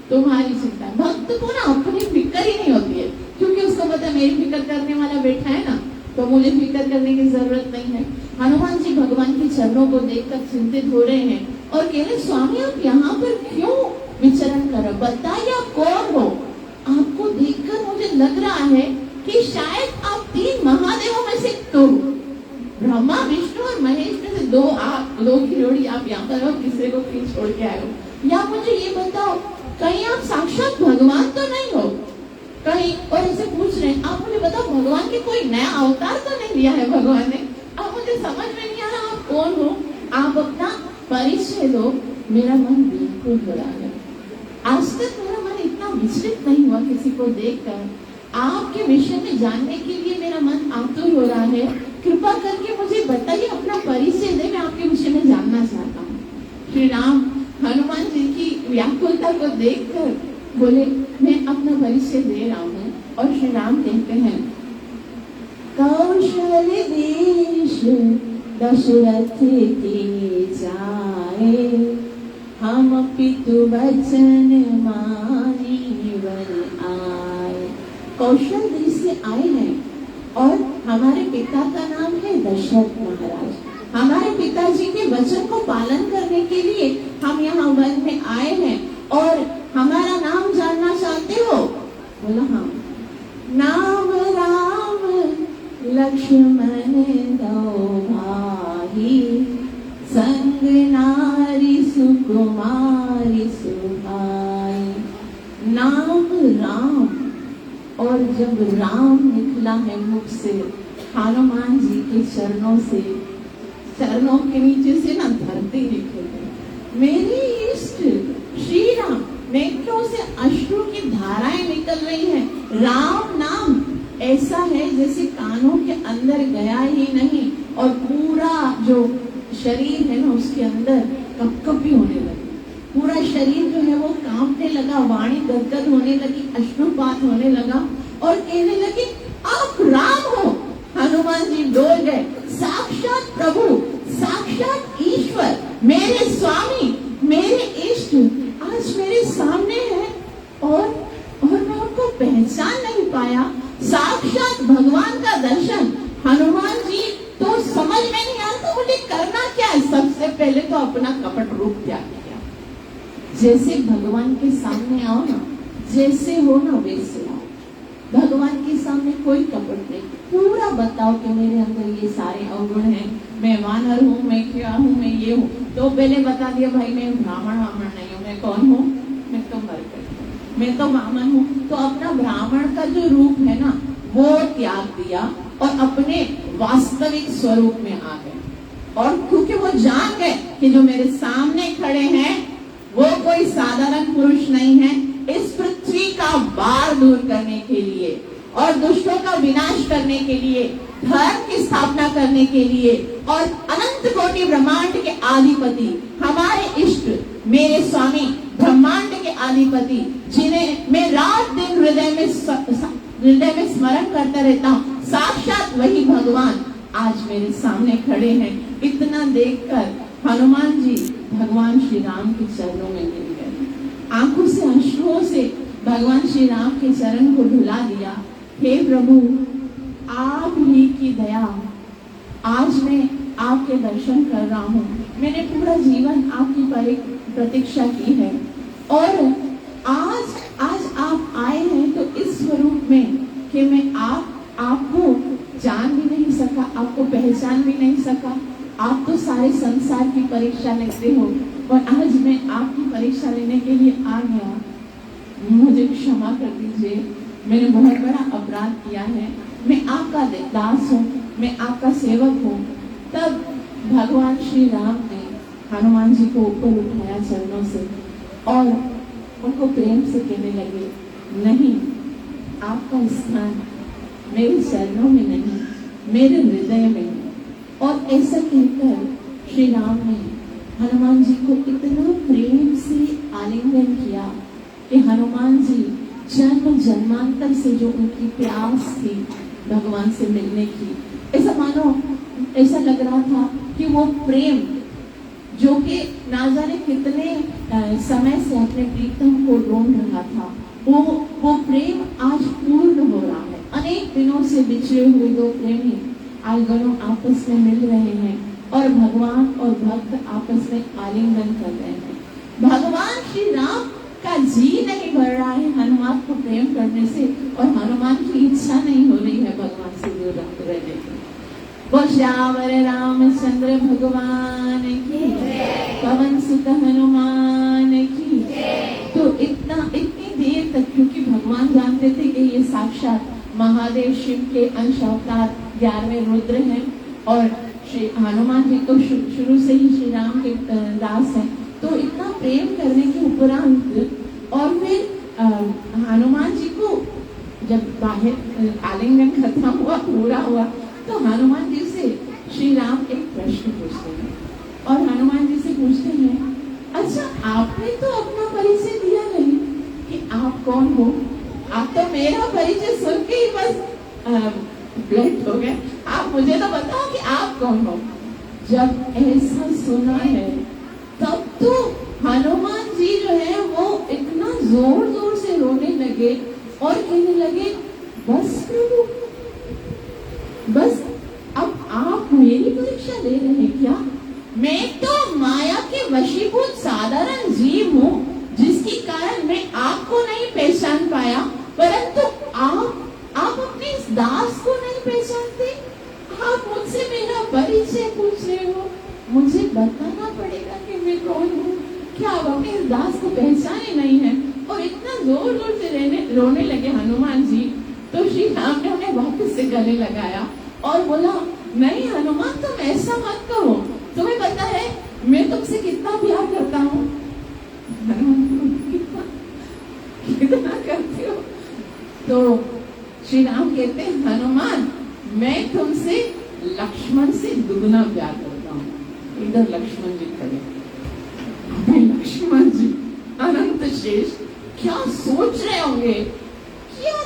तुम्हारी चिंता है। भक्त को ना अपनी फिक्र ही नहीं होती है, क्योंकि उसको पता है मेरी फिक्र करने वाला बैठा है ना, तो मुझे फिक्र करने की जरूरत नहीं है। हनुमान जी भगवान के चरणों को देखकर चिंतित हो रहे हैं और कह रहे स्वामी आप यहाँ पर क्यों विचरण कर रहे हो, बताइए आप कौन हो। आपको देखकर मुझे लग रहा है कि शायद आप 3 महादेवों में से दो, ब्रह्मा विष्णु और महेश में से दो की जोड़ी आप यहाँ पर हो, किसी को क्यों छोड़ के आए हो। या मुझे ये बताओ कहीं आप साक्षात भगवान तो नहीं हो कहीं, और ऐसे पूछ रहे हैं। आप मुझे बताओ भगवान के कोई नया अवतार तो नहीं लिया है भगवान ने। अब मुझे समझ में नहीं आ रहा आप कौन हो, आप अपना परिचय दो। मेरा मन बिल्कुल हो रहा है, आज तक मेरा मन इतना विचलित नहीं हुआ किसी को देखकर। आपके विषय में जानने के लिए मेरा मन आतुर हो रहा है, कृपा करके मुझे बताइए, अपना परिचय दे, मैं आपके विषय में जानना चाहता हूँ। श्री राम हनुमान जी की व्याकुलता को देखकर बोले मैं अपना परिचय दे रहा हूँ। और श्री राम कहते हैं कौशल देश दशरथ के जाए, हम पितु वचन मानी वन आए। कौशल देश से आए हैं और हमारे पिता का नाम है दशरथ महाराज। हमारे पिताजी के वचन को पालन करने के लिए हम यहाँ वन में आए हैं और हमारा नाम जानना चाहते हो। बोला हाँ। नाम राम लक्ष्मण दो भाई, संग नारी सुकुमारी सुभाई। नाम राम, और जब राम निकला है मुख से, हनुमान जी के चरणों से, चरणों के नीचे से ना धरती निकल गई। मेरे इष्ट श्री राम नेत्रों से अश्रु की धाराएं निकल रही हैं। राम नाम ऐसा है जैसे कानों के अंदर गया ही नहीं और पूरा जो शरीर है ना उसके अंदर कपकपी होने लगी, पूरा शरीर जो है वो कांपने लगा, वाणी गदगद होने लगी, अश्रुपात होने लगा और कहने लगे आप राम हो। हनुमान जी डोल गए, साक्षात प्रभु, साक्षात ईश्वर, मेरे स्वामी, मेरे इष्ट आज मेरे सामने है और मैं उनको पहचान नहीं पाया। साक्षात भगवान का दर्शन। हनुमान जी तो समझ में नहीं आ रहा था, बोले पहले तो अपना कपट रूप त्याग किया। जैसे भगवान के सामने आओ ना, जैसे हो ना वैसे आओ। भगवान के सामने कोई कपट नहीं, पूरा बताओ कि मेरे अंदर ये सारे अवगुण हैं, मैं वानर हूँ, मैं क्या हूँ, मैं ये हूँ। तो पहले बता दिया भाई मैं ब्राह्मण नहीं हूँ, मैं कौन हूँ, मैं तो मरकर, मैं तो ब्राह्मण हूँ। तो अपना ब्राह्मण का जो रूप है ना वो त्याग दिया और अपने वास्तविक स्वरूप में आ गए। और क्योंकि वो जान गए कि जो मेरे सामने खड़े हैं वो कोई साधारण पुरुष नहीं है, इस पृथ्वी का भार दूर करने के लिए और दुष्टों का विनाश करने के लिए, धर्म की स्थापना करने के लिए और अनंत कोटि ब्रह्मांड के अधिपति हमारे इष्ट मेरे स्वामी ब्रह्मांड के अधिपति, जिन्हें मैं रात दिन हृदय में स्मरण करता रहता हूँ, साक्षात वही भगवान आज मेरे सामने खड़े हैं। इतना देखकर हनुमान जी भगवान श्री राम के चरणों में गिर गए, आंखों से अश्रुओं से भगवान श्री राम के चरण को धुला दिया। हे प्रभु, आप ही की दया, आज मैं आपके दर्शन कर रहा हूँ। मैंने पूरा जीवन आपकी प्रतीक्षा की है और आज आप आए हैं तो इस स्वरूप में कि मैं आपको जान भी नहीं सका, आपको पहचान भी नहीं सका। आप तो सारे संसार की परीक्षा लेते हो और आज मैं आपकी परीक्षा लेने के लिए आ गया। मुझे क्षमा कर दीजिए, मैंने बहुत बड़ा अपराध किया है, मैं आपका दास हूँ, मैं आपका सेवक हूँ। तब भगवान श्री राम ने हनुमान जी को ऊपर उठाया चरणों से और उनको प्रेम से कहने लगे, नहीं, आपका स्थान मेरे चरणों में नहीं, मेरे हृदय में है। और ऐसा कहकर श्री राम ने हनुमान जी को इतना प्रेम से आलिंगन किया कि हनुमान जी जन्म जन्मांतर से जो उनकी प्यास थी भगवान से मिलने की, ऐसा मानो ऐसा लग रहा था कि वो प्रेम जो कि ना जाने कितने समय से अपने प्रीतम को ढूंढ रहा था, वो प्रेम आज पूर्ण हो रहा है। अनेक दिनों से बिछड़े हुए दो प्रेमी आज दोनों आपस में मिल रहे हैं और भगवान और भक्त आपस में आलिंगन कर रहे हैं। भगवान श्री राम का जी नहीं भर रहा है हनुमान को प्रेम करने से और हनुमान की इच्छा नहीं हो रही है भगवान से दूर रहने की। वो श्यावर रामचंद्र भगवान की, पवन सुत हनुमान की। तो इतनी देर तक, क्योंकि भगवान जानते थे कि ये साक्षात महादेव शिव के अंश अवतार 11वें रुद्र हैं और श्री हनुमान जी तो शुरू से ही श्री राम के दास हैं, तो इतना प्रेम करने के उपरांत और फिर हनुमान जी को जब बाहर आलिंगन खत्म हुआ, पूरा हुआ, तो हनुमान जी से श्री राम एक प्रश्न पूछते हैं और हनुमान जी से पूछते हैं, अच्छा आपने तो अपना परिचय दिया नहीं कि आप कौन हो, आप तो मेरा परिचय सुन के ही बस ब्लैंक हो गए, आप मुझे तो बताओ कि आप कौन हो। जब ऐसा सुना है तब तो हनुमान जी जो है वो इतना जोर जोर से रोने लगे और कहने लगे, बस प्रभु, बस अब आप मेरी परीक्षा ले रहे हैं क्या? मैं तो माया के वशीभूत साधारण जीव हूँ, जिसके कारण मैं आपको नहीं पहचान पाया, परंतु आप अपने इस दास को नहीं पहचानते। आप मुझसे मेरा परिचय पूछ रहे हो, मुझे बताना पड़ेगा कि मैं कौन हूँ। क्या आप अपने इस दास को पहचाने नहीं है? और इतना जोर जोर से रोने लगे हनुमान जी, तो श्री राम ने उन्हें वापस से गले लगाया और बोला, नहीं हनुमान, तुम ऐसा मत करो, तुम्हें पता है मैं तुमसे कितना प्यार करता हूँ। कितना करते हो? तो श्री राम कहते हैं, हनुमान, मैं तुमसे लक्ष्मण से दुगना प्यार करता हूँ। इधर लक्ष्मण जी खड़े, लक्ष्मण जी अनंत शेष क्या सोच रहे होंगे, क्या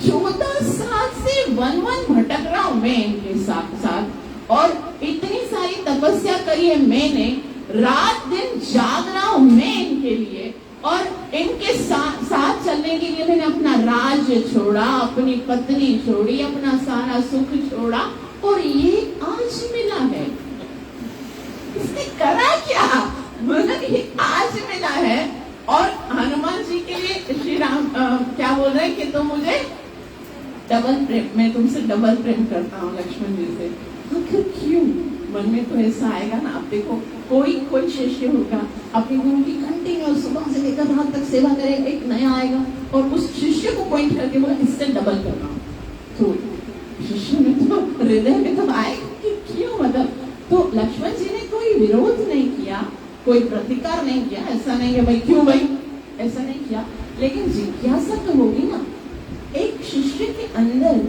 14 साल से वन भटक रहा हूं मैं इनके साथ और इतनी सारी तपस्या करी है मैंने, रात दिन जाग रहा हूं मैं इनके लिए और इनके साथ चलने के लिए मैंने अपना राज्य छोड़ा, अपनी पत्नी छोड़ी, अपना सारा सुख छोड़ा और ये आज मिला है। इसने करा क्या, मतलब ये आज मिला है। और हनुमान जी के लिए श्री राम क्या बोल रहे हैं कि तुम मुझे डबल प्रेम, मैं तुमसे डबल प्रेम करता हूँ लक्ष्मण जी से। आखिर क्यों? मन में तो ऐसा आएगा ना। आप देखो कोई शिष्य होगा अपने गुरु की कंटिन्यूअस सुबह से लेकर रात तक सेवा करेगा, एक नया आएगा और उस शिष्य को पॉइंट करके बोला इससे डबल करना, तो शिष्य में तो हृदय में तो आएगा कि क्यों, मतलब। तो लक्ष्मण जी ने कोई विरोध नहीं किया, कोई प्रतिकार नहीं किया, ऐसा नहीं है भाई क्यों भाई, ऐसा नहीं किया। लेकिन जिज्ञासा तो होगी ना, एक शिष्य के अंदर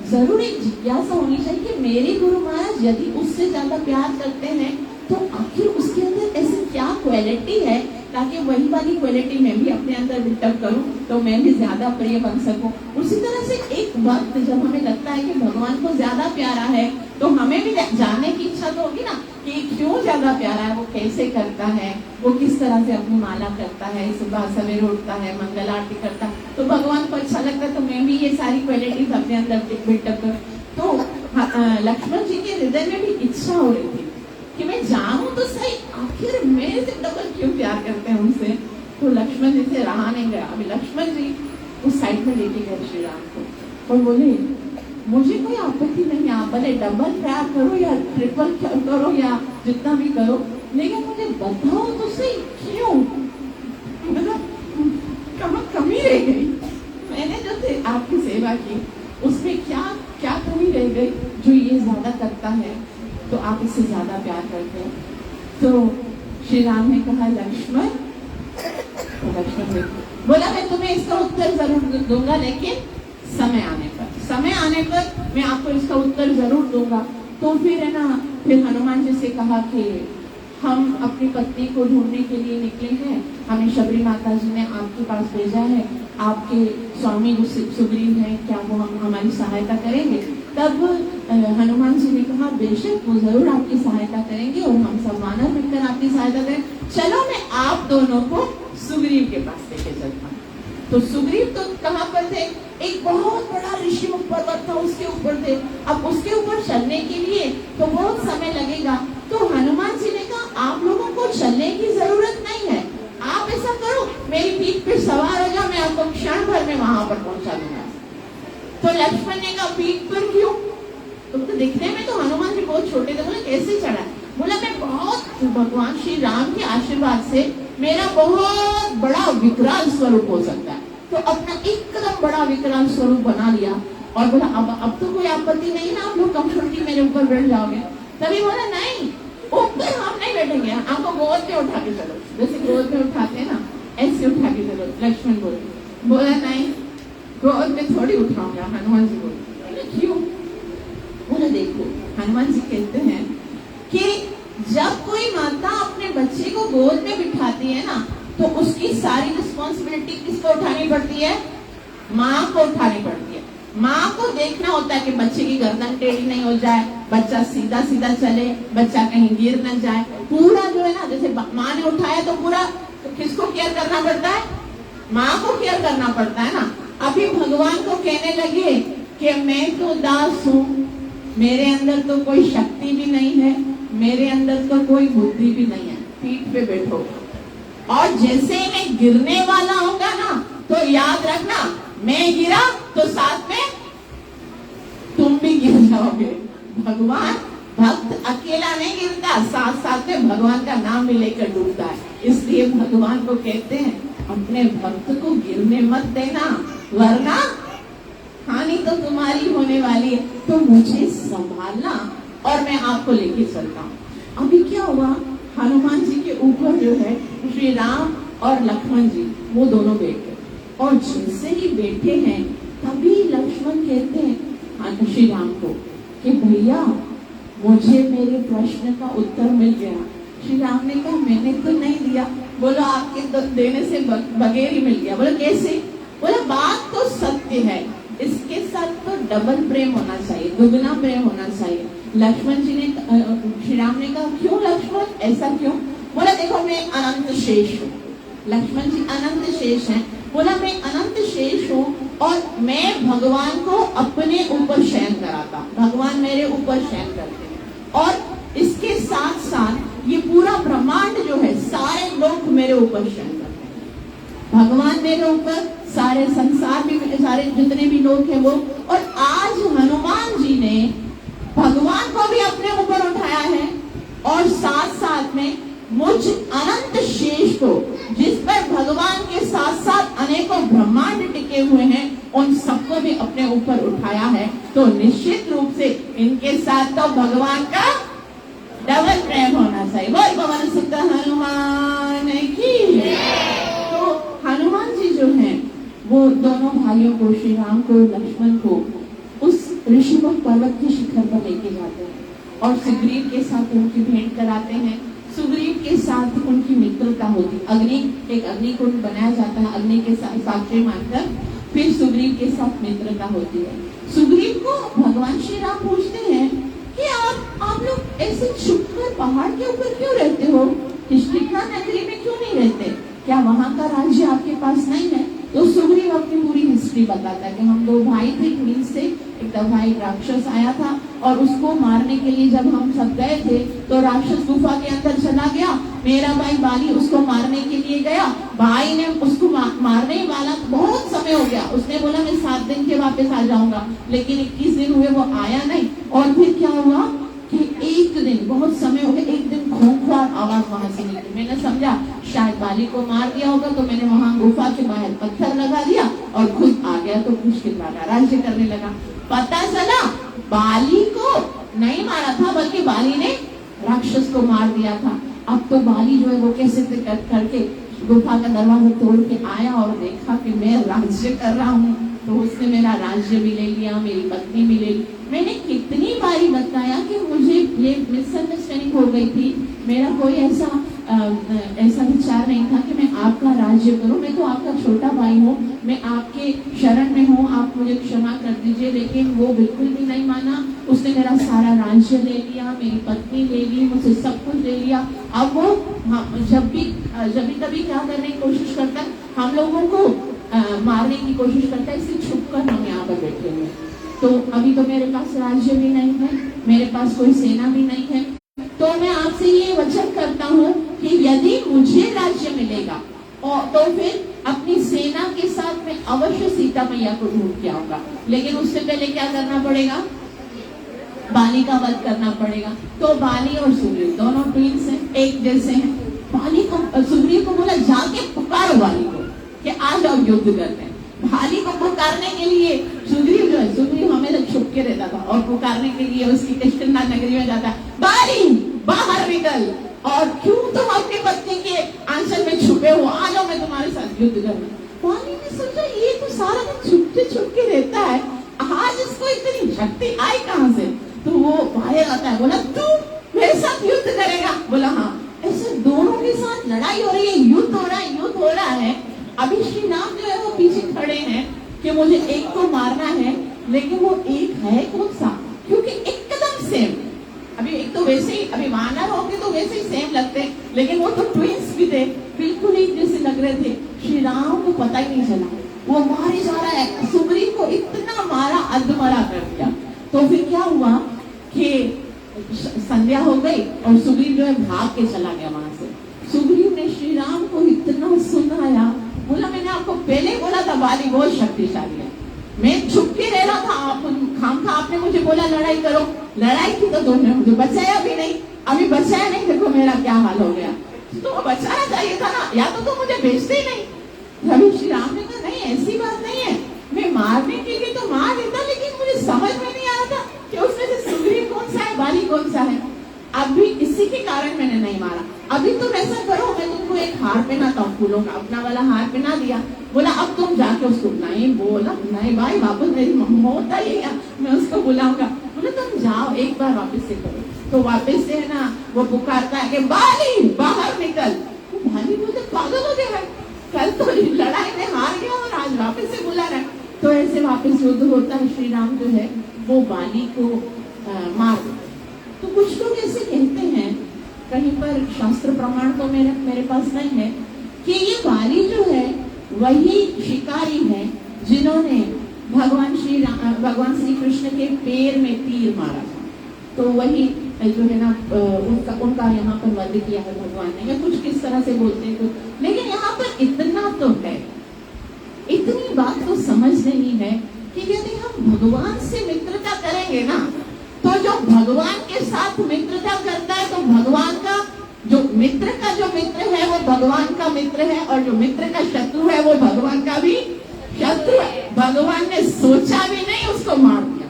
जरूर एक जिज्ञासा होनी चाहिए कि मेरे गुरु महाराज यदि उससे ज्यादा प्यार करते हैं तो आखिर उसके अंदर ऐसी क्या क्वालिटी है ताकि वही वाली क्वालिटी मैं भी अपने अंदर बिल्डअप करूं तो मैं भी ज्यादा प्रिय बन सकूं। उसी तरह से एक वक्त जब हमें लगता है कि भगवान को ज्यादा प्यारा है तो हमें भी जानने की इच्छा तो होगी ना कि क्यों ज्यादा प्यारा है, वो कैसे करता है, वो किस तरह से अपनी माला करता है, सुबह सवेरे उठता है, मंगल आरती करता है, तो भगवान को अच्छा लगता है तो मैं भी ये सारी क्वालिटीज अपने अंदर बिल्डअप करूं। तो लक्ष्मण जी के हृदय में भी इच्छा हो रही थी कि मैं जानूं तो सही आखिर मेरे से डबल क्यों प्यार करते हैं उनसे। तो लक्ष्मण जी से रहा नहीं गया। अभी लक्ष्मण जी उस साइड में लेके गए श्री राम को और बोले मुझे कोई आपत्ति नहीं, आप भले डबल प्यार करो या ट्रिपल करो या जितना भी करो, लेकिन मुझे बताओ तो सही क्यों, मतलब कहाँ कमी रह गई, मैंने जो आपकी सेवा की उसमें क्या क्या कमी रह गई जो ये ज्यादा करता है तो आप इससे ज्यादा प्यार करते हैं। तो श्री राम ने कहा लक्ष्मण, तो लक्ष्मण ने बोला मैं तुम्हें इसका उत्तर जरूर दूंगा, लेकिन समय आने पर मैं आपको इसका उत्तर जरूर दूंगा। तो फिर है ना, फिर हनुमान जी से कहा कि हम अपनी पत्नी को ढूंढने के लिए निकले हैं, हमें शबरी माता जी ने आपके पास भेजा है, आपके स्वामी जो सुग्रीव हैं क्या वो हमारी सहायता करेंगे। तब हनुमान जी ने कहा बेशक वो जरूर आपकी सहायता करेंगे और हम सब वानर मिलकर आपकी सहायता करें, चलो मैं आप दोनों को सुग्रीव के पास लेके चलता हूँ। तो सुग्रीव तो कहाँ पर थे, एक बहुत बड़ा ऋषिमुख पर्वत था उसके ऊपर थे। अब उसके ऊपर चलने के लिए तो बहुत समय लगेगा। तो हनुमान जी ने कहा आप लोगों को चलने की जरूरत नहीं है, आप ऐसा करो मेरी पीठ पे सवार हो जाओ, मैं आपको क्षण भर में वहां पर पहुंचा दूंगा। तो लक्ष्मण ने कहा पीठ पर क्यों, तुम तो दिखने में तो हनुमान जी बहुत छोटे थे। बोले कैसे चढ़ा, बोला मैं बहुत भगवान श्री राम के आशीर्वाद से मेरा बहुत बड़ा विकराल स्वरूप हो सकता है। तो अपना एकदम बड़ा विकराल स्वरूप बना लिया और बोला अब तो कोई आपत्ति नहीं ना, आप लोग कंफर्टेबली मेरे ऊपर बैठ जाओगे। तभी बोला नहीं ऊपर हम नहीं बैठेंगे, आपको गोद में उठा के चलो, जैसे गोद में उठाते हैं ना ऐसे उठा के चलो। लक्ष्मण बोला नहीं गोद में थोड़ी उठाऊंगा। हनुमान जी बोले क्यों, बोला देखो हनुमान जी कहते हैं कि जब कोई माता अपने बच्चे को गोद में बिठाती है ना तो उसकी सारी रिस्पॉन्सिबिलिटी किसको उठानी पड़ती है, माँ को उठानी पड़ती है। माँ को देखना होता है कि बच्चे की गर्दन टेढ़ी नहीं हो जाए, बच्चा सीधा सीधा चले, बच्चा कहीं गिर न जाए, पूरा जो है ना, जैसे माँ ने उठाया तो पूरा तो किसको केयर करना पड़ता है, माँ को केयर करना पड़ता है ना। अभी भगवान को कहने लगे कि मैं तो दास हूँ, मेरे अंदर तो कोई शक्ति भी नहीं है, मेरे अंदर तो कोई बुद्धि भी नहीं है, पीठ पे बैठो और जैसे मैं गिरने वाला होगा ना तो याद रखना मैं गिरा तो साथ में तुम भी गिर जाओगे। भगवान भक्त अकेला नहीं गिरता, साथ साथ में भगवान का नाम भी लेकर डूबता है। इसलिए भगवान को कहते हैं अपने भक्त को गिरने मत देना वरना हानि तो तुम्हारी होने वाली है। तो मुझे संभालना और मैं आपको लेके चलता हूँ। अभी क्या हुआ, हनुमान जी के ऊपर जो है श्री राम और लक्ष्मण जी वो दोनों बैठे और जैसे ही बैठे हैं तभी लक्ष्मण कहते हैं श्री राम को कि भैया मुझे मेरे प्रश्न का उत्तर मिल गया। श्री राम ने कहा मैंने तो नहीं दिया। बोलो आपके देने से बगैर ही मिल गया। बोलो कैसे, बोला बात तो सत्य है, इसके साथ तो डबल प्रेम होना चाहिए, दुगना प्रेम होना चाहिए। लक्ष्मण जी ने श्री राम ने कहा क्यों लक्ष्मण, ऐसा क्यों? बोला देखो मैं अनंत शेष हूँ। लक्ष्मण जी अनंत शेष हैं। बोला मैं अनंत शेष हूँ और मैं भगवान को अपने ऊपर शयन कराता, भगवान मेरे ऊपर शयन करते हैं और इसके साथ साथ ये पूरा ब्रह्मांड जो है, सारे लोग मेरे ऊपर शयन करते हैं, भगवान मेरे ऊपर, सारे संसार भी, सारे जितने भी लोग हैं वो। और आज हनुमान जी ने भगवान को भी अपने ऊपर उठाया है और साथ साथ में मुझ अनंत शेष को, जिस पर भगवान के साथ साथ अनेकों ब्रह्मांड टिके हुए हैं, उन सबको भी अपने ऊपर उठाया है। तो निश्चित रूप से इनके साथ तो भगवान का डबल प्रेम होना चाहिए। बोल पवन सुत हनुमान की। तो हनुमान जी जो हैं वो दोनों भाइयों को, श्री राम को, लक्ष्मण को, उस ऋषिमुख पर्वत के शिखर पर लेके जाते हैं और सुग्रीव के साथ उनकी भेंट कराते हैं। सुग्रीव के साथ उनकी मित्रता होती, एक अग्निकुंड बनाया जाता है, अग्नि के साथ साक्षी मानकर फिर सुग्रीव के साथ मित्रता होती है। सुग्रीव को भगवान श्री राम पूछते हैं कि आप लोग ऐसे छुपकर पहाड़ के ऊपर क्यों रहते हो, किष्किंधा नगरी में क्यों नहीं रहते, क्या वहां का राज्य आपके पास नहीं है? तो सुग्रीव अपनी पूरी हिस्ट्री बताता है कि हम दो भाई थे, ट्विन से, एक दफा एक राक्षस आया था और उसको मारने के लिए जब हम सब गए थे तो राक्षस गुफा के अंदर चला गया। मेरा भाई बाली उसको मारने के लिए गया, भाई ने उसको मारने वाला, बहुत समय हो गया, उसने बोला मैं 7 दिन के वापस आ जाऊंगा, लेकिन 21 दिन हुए वो आया नहीं। और फिर क्या हुआ कि एक दिन, बहुत समय हो गया, एक दिन खूंखार आवाज वहां से निकली। मैंने समझा शायद बाली को मार दिया होगा, तो मैंने वहां गुफा के बाहर पत्थर लगा दिया और खुद आ गया, तो मुश्किल वाला राज्य करने लगा। पता चला बाली को नहीं मारा था, बल्कि बाली ने राक्षस को मार दिया था। अब तो बाली जो है वो कैसे करके गुफा का दरवाजा तोड़ के आया और देखा कि मैं राज्य कर रहा हूँ, तो उसने मेरा राज्य भी ले लिया, मेरी पत्नी भी ले ली। मैंने कितनी बारी बताया कि मुझे ये मिसअंडरस्टैंडिंग हो गई थी, मेरा कोई ऐसा विचार नहीं था कि मैं आपका राज्य करूं, मैं तो आपका छोटा भाई हूँ, मैं आपके शरण में हूँ, आप मुझे क्षमा कर दीजिए। लेकिन वो बिल्कुल भी नहीं माना, उसने मेरा सारा राज्य ले लिया, मेरी पत्नी ले ली, मुझसे सब कुछ ले लिया। अब वो जब भी कभी क्या करने की कोशिश करता है, हम लोगों को मारने की कोशिश करता है, इससे छुपकर हम यहाँ पर बैठे हुए। तो अभी तो मेरे पास राज्य भी नहीं है, मेरे पास कोई सेना भी नहीं है, तो मैं आपसे ये वचन करता हूँ कि यदि मुझे राज्य मिलेगा और तो फिर अपनी सेना के साथ में अवश्य सीता मैया को ढूंढ के आऊंगा, लेकिन उससे पहले क्या करना पड़ेगा, बाली का वध करना पड़ेगा। तो बाली और सुग्रीव दोनों ट्विन्स हैं, एक जैसे हैं। बाली को, सुग्रीव को बोला जाके पुकारो बाली को कि आ जाओ युद्ध करते हैं। बाली को पुकारने के लिए सुग्रीव हमेशा छुप के रहता था और पुकारने के लिए उसकी किष्किंधा नगरी में जाता, बाली बाहर निकल, और क्यों तुम अपनी पत्नी के आंचल में छुपे हो, आ जाओ मैं तुम्हारे साथ युद्ध करना। बाली ने सोचा ये तो सारा दिन छुप के रहता है, आज इसको इतनी शक्ति आई कहाँ से? तो वो बाहर आता है, बोला तू मेरे साथ युद्ध करेगा? बोला हाँ। ऐसे दोनों के साथ लड़ाई हो रही है, युद्ध हो रहा है। अभी श्री राम जो है वो पीछे खड़े हैं कि मुझे एक को मारना है, लेकिन वो एक है कौन सा, क्योंकि एकदम सेम। अभी एक तो वैसे ही, अभी वानर होंगे तो वैसे ही सेम लगते हैं, लेकिन वो तो ट्विंस भी थे, बिल्कुल एक जैसे लग रहे थे। श्री राम को पता ही नहीं चला, वो मारे जा रहा है, सुग्रीव को इतना मारा, अधमरा कर दिया। तो फिर क्या हुआ कि संध्या हो गई और सुग्रीव जो है भाग के चला गया वहां से। सुग्रीव ने श्री राम को इतना सुनाया, बोला मैंने आपको पहले बोला था बाली बहुत शक्तिशाली है, मैं छुप के रह रहा था, आपने मुझे बोला लड़ाई करो, लड़ाई की तो तुमने मुझे बचाया भी नहीं, अभी बचाया नहीं, देखो मेरा क्या हाल हो गया। तो बचाना चाहिए था ना, या तो तुम मुझे भेजते ही नहीं। रवि श्री राम ने कहा नहीं ऐसी बात नहीं है, मैं मारने के लिए तो मार देता, लेकिन मुझे समझ में नहीं आ रहा था कि उसमें से सुग्रीव कौन सा है, बाली कौन सा है। अभी इसी के कारण मैंने नहीं मारा। अभी तुम ऐसा करो, मैं तुमको एक हार पहनाता हूँ फूलों का, अपना वाला हार पहना दिया। बोला अब तुम जाके उसको, नहीं बोला नहीं भाई वापस मेरी मम्मा होता ही है, मैं उसको बुलाऊंगा। बोले तुम जाओ एक बार वापस से करो। तो वापस से है ना वो पुकारता है कि बाली बाहर निकल। बाली बोलते पागल हो गया है, कल तो लड़ाई में हार गया और आज वापस से बुला रहा है। तो ऐसे वापस युद्ध होता है, श्री राम जो है वो बाली को मार देते। तो कुछ लोग ऐसे कहते हैं, कहीं पर शास्त्र प्रमाण तो मेरे पास नहीं है, कि ये बाली जो है वही शिकारी है जिन्होंने भगवान श्री कृष्ण के पैर में तीर मारा था। तो वही जो है ना उनका यहाँ पर वध किया है भगवान ने, या कुछ किस तरह से बोलते हैं तो। लेकिन यहाँ पर इतना तो है, इतनी बात तो समझ नहीं है कि यदि हम भगवान से मित्रता करेंगे ना, तो जो भगवान के साथ मित्रता करता है तो भगवान का जो मित्र है वो भगवान का मित्र है, और जो मित्र का शत्रु है वो भगवान का भी शत्रु है। भगवान ने सोचा भी नहीं, उसको मार दिया।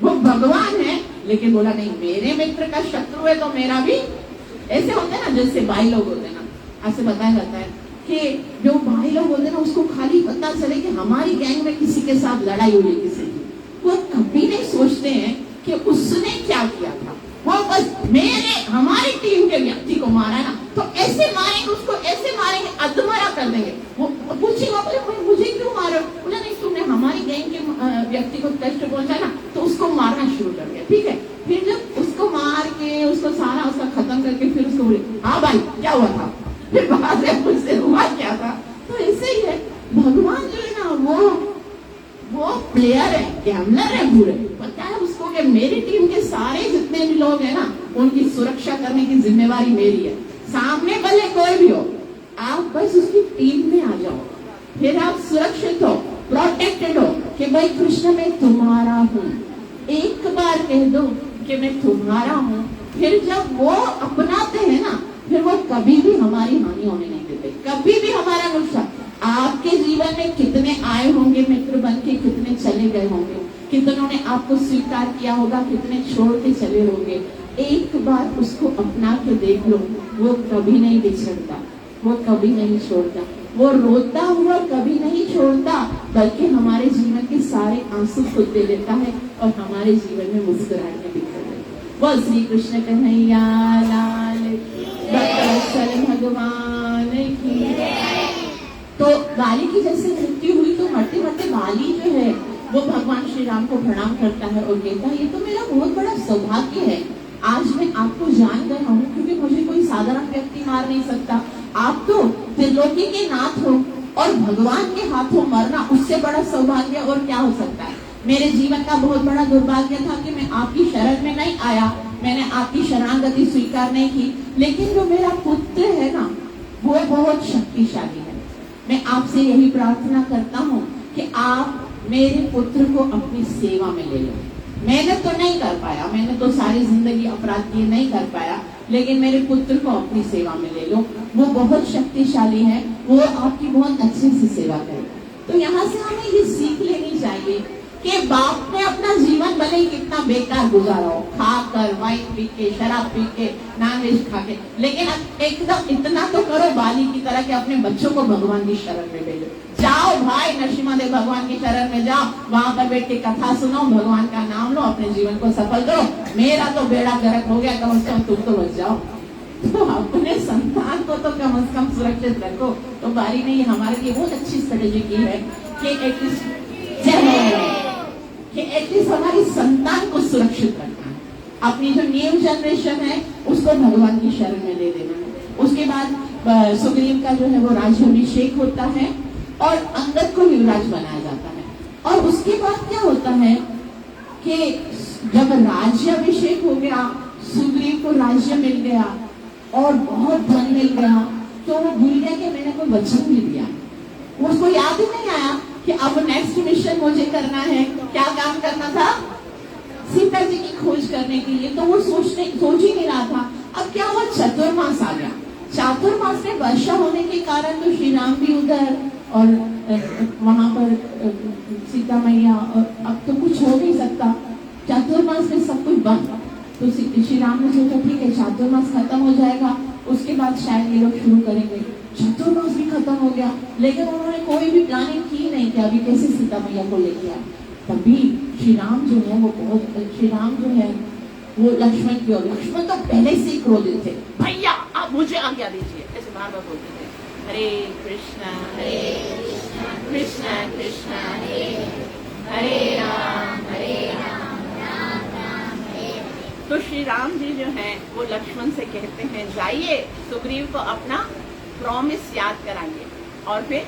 वो भगवान है लेकिन बोला नहीं, मेरे मित्र का शत्रु है तो मेरा भी। ऐसे होते ना, जैसे भाई लोग होते ना, ऐसे बताया जाता है कि जो भाई लोग होते ना, उसको खाली पता चले कि हमारी गैंग में किसी के साथ लड़ाई हुई है किसी की, वो कभी नहीं सोचते हैं कि उसने क्या किया था। वो बस हमारी टीम के व्यक्ति को मारा ना, तो ऐसे मारेंगे उसको, ऐसे मारेंगे, अधमरा कर देंगे। वो पूछेगा, बोले मुझे क्यों मारो? बोला नहीं, तुमने हमारी गैंग के व्यक्ति को कष्ट पहुंचा ना, तो उसको मारना शुरू कर दिया। ठीक है, फिर जब उसको मार के उसको सारा उसका खत्म करके फिर उसको बोले, हाँ भाई क्या हुआ था? फिर बात है, मुझसे हुआ क्या था? तो ऐसे ही है भगवान जो है ना, वो प्लेयर है, गैम्बलर है पूरे। पता है उसको कि मेरी टीम के सारे जितने भी लोग हैं ना, उनकी सुरक्षा करने की जिम्मेवारी मेरी है। सामने भले कोई भी हो, आप बस उसकी टीम में आ जाओ, फिर आप सुरक्षित हो, प्रोटेक्टेड हो कि भाई कृष्ण मैं तुम्हारा हूँ। एक बार कह दो कि मैं तुम्हारा हूँ, फिर जब वो अपनाते हैं ना, फिर वो कभी भी हमारी हानि होने नहीं देते, कभी भी हमारा नुकसान। आपके जीवन में कितने आए होंगे मित्र बन के, कितने चले गए होंगे, कितनों ने आपको स्वीकार किया होगा, कितने छोड़ के चले होंगे। एक बार उसको अपना के देख लो, वो कभी नहीं बिछड़ता, वो कभी नहीं छोड़ता, वो रोता हुआ कभी नहीं छोड़ता, बल्कि हमारे जीवन के सारे आंसू खुद दे लेता है और हमारे जीवन में मुस्कुराहट दिखा है। वो श्री कृष्ण कन्हैया लाल भगवान की। तो बाली की जैसे मृत्यु हुई तो मरते मरते बाली जो है वो भगवान श्री राम को प्रणाम करता है और कहता है, ये तो मेरा बहुत बड़ा सौभाग्य है, आज मैं आपको जान गया हूँ, क्योंकि मुझे कोई साधारण व्यक्ति मार नहीं सकता। आप तो त्रिलोकी के नाथ हो और भगवान के हाथों मरना उससे बड़ा सौभाग्य और क्या हो सकता है। मेरे जीवन का बहुत बड़ा दुर्भाग्य था कि मैं आपकी शरण में नहीं आया, मैंने आपकी शरणागति स्वीकार नहीं की। लेकिन जो मेरा पुत्र है ना, वो बहुत शक्तिशाली है। मैं आपसे यही प्रार्थना करता हूँ कि आप मेरे पुत्र को अपनी सेवा में ले लो। मैंने तो नहीं कर पाया, मैंने तो सारी जिंदगी अपराध किए, नहीं कर पाया, लेकिन मेरे पुत्र को अपनी सेवा में ले लो। वो बहुत शक्तिशाली है, वो आपकी बहुत अच्छे से सेवा करे। तो यहाँ से हमें ये सीख लेनी चाहिए कि बाप ने अपना जीवन भले ही कितना बेकार गुजारा हो, खाकर, वाइन पी के, शराब पी के, नॉनवेज खा के, लेकिन एकदम इतना तो करो बाली की तरह कि अपने बच्चों को भगवान की शरण में भेजो। जाओ भाई नरसिम्हा देव भगवान की शरण में जाओ, वहां पर बैठ के कथा सुनो, भगवान का नाम लो, अपने जीवन को सफल करो। मेरा तो बेड़ा गर्क हो गया, कम से कम तुम तो बच जाओ। तो अपने संतान को तो कम से कम सुरक्षित रखो। तो बाली ने हमारे लिए बहुत अच्छी स्ट्रेटेजी की है कि एटलीस्ट हमारी संतान को सुरक्षित रखना है। अपनी जो न्यू जनरेशन है उसको भगवान की शरण में ले देना है। उसके बाद सुग्रीव का जो है वो राज्याभिषेक होता है और अंगद को युवराज बनाया जाता है। और उसके बाद क्या होता है कि जब राज्याभिषेक हो गया, सुग्रीव को राज्य मिल गया और बहुत धन मिल गया, तो वो भूल गया कि मैंने कोई वचन भी दिया। उसको याद ही नहीं आया कि अब नेक्स्ट मिशन मुझे करना है। क्या काम करना था? सीता जी की खोज करने के लिए। तो वो सोच ही नहीं रहा था। अब क्या हुआ, चातुर्मास आ गया। चातुर्मास में वर्षा होने के कारण तो श्री राम भी उधर और वहां पर सीता मैया, अब तो कुछ हो नहीं सकता। चातुर्मास में सब कुछ बंद। तो श्री राम ने सोचा ठीक है, चातुर्मास खत्म हो जाएगा, उसके बाद शायद ये लोग शुरू करेंगे। चातुर्मास भी खत्म हो गया, लेकिन उन्होंने कोई भी प्लानिंग की नहीं कि अभी कैसे सीता मैया को लेके आए। तभी श्री राम जो है वो लक्ष्मण की ओर, लक्ष्मण तो पहले से ही क्रोधित थे, भैया आप मुझे आज्ञा दीजिए, ऐसे बार बार बोलते थे, हरे कृष्णा कृष्णा कृष्णा हरे राम राम राम हरे। तो श्री राम जी जो है वो लक्ष्मण से कहते हैं, जाइए सुग्रीव को अपना प्रॉमिस याद कराइए। और फिर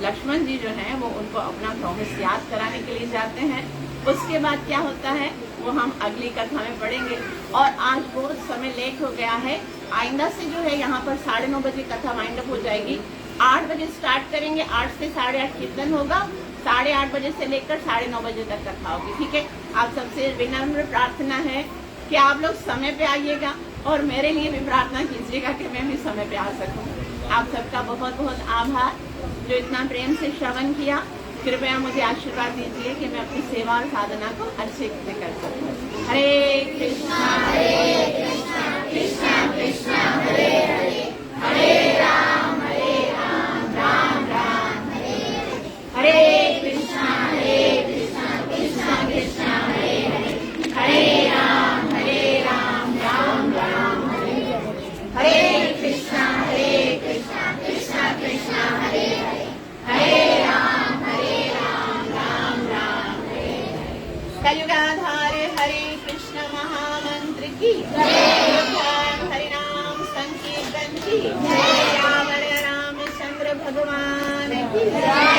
लक्ष्मण जी जो है वो उनको अपना प्रॉमिस याद कराने के लिए जाते हैं। उसके बाद क्या होता है वो हम अगली कथा में पढ़ेंगे। और आज बहुत समय लेट हो गया है, आइंदा से जो है यहाँ पर 9:30 बजे कथा वाइंड अप हो जाएगी। 8 बजे स्टार्ट करेंगे, 8 से 8:30 कीर्तन होगा, 8:30 बजे से लेकर 9:30 बजे तक कथा होगी। ठीक है, आप सबसे विनम्र प्रार्थना है कि आप लोग समय पे आइएगा और मेरे लिए भी प्रार्थना कीजिएगा कि मैं भी समय पे आ सकूं। आप सबका बहुत बहुत आभार जो इतना प्रेम से श्रवण किया। कृपया मुझे आशीर्वाद दीजिए कि मैं अपनी सेवा और साधना को अच्छे से कर सकूं। हरे कृष्णा कृष्णा कृष्णा हरे हरे, हरे राम राम राम हरे हरे, हरे कृष्णा कृष्णा कृष्णा हरे हरे, हरे राम राम राम हरे हरे, हरे कृष्णा कृष्णा कृष्णा हरे हरे, हरे राम राम हरे हरे। कलयुगाधार हरे कृष्ण महामंत्र की जय, हरि नाम संकीर्तन की जय, रावण रामचंद्र भगवान की जय।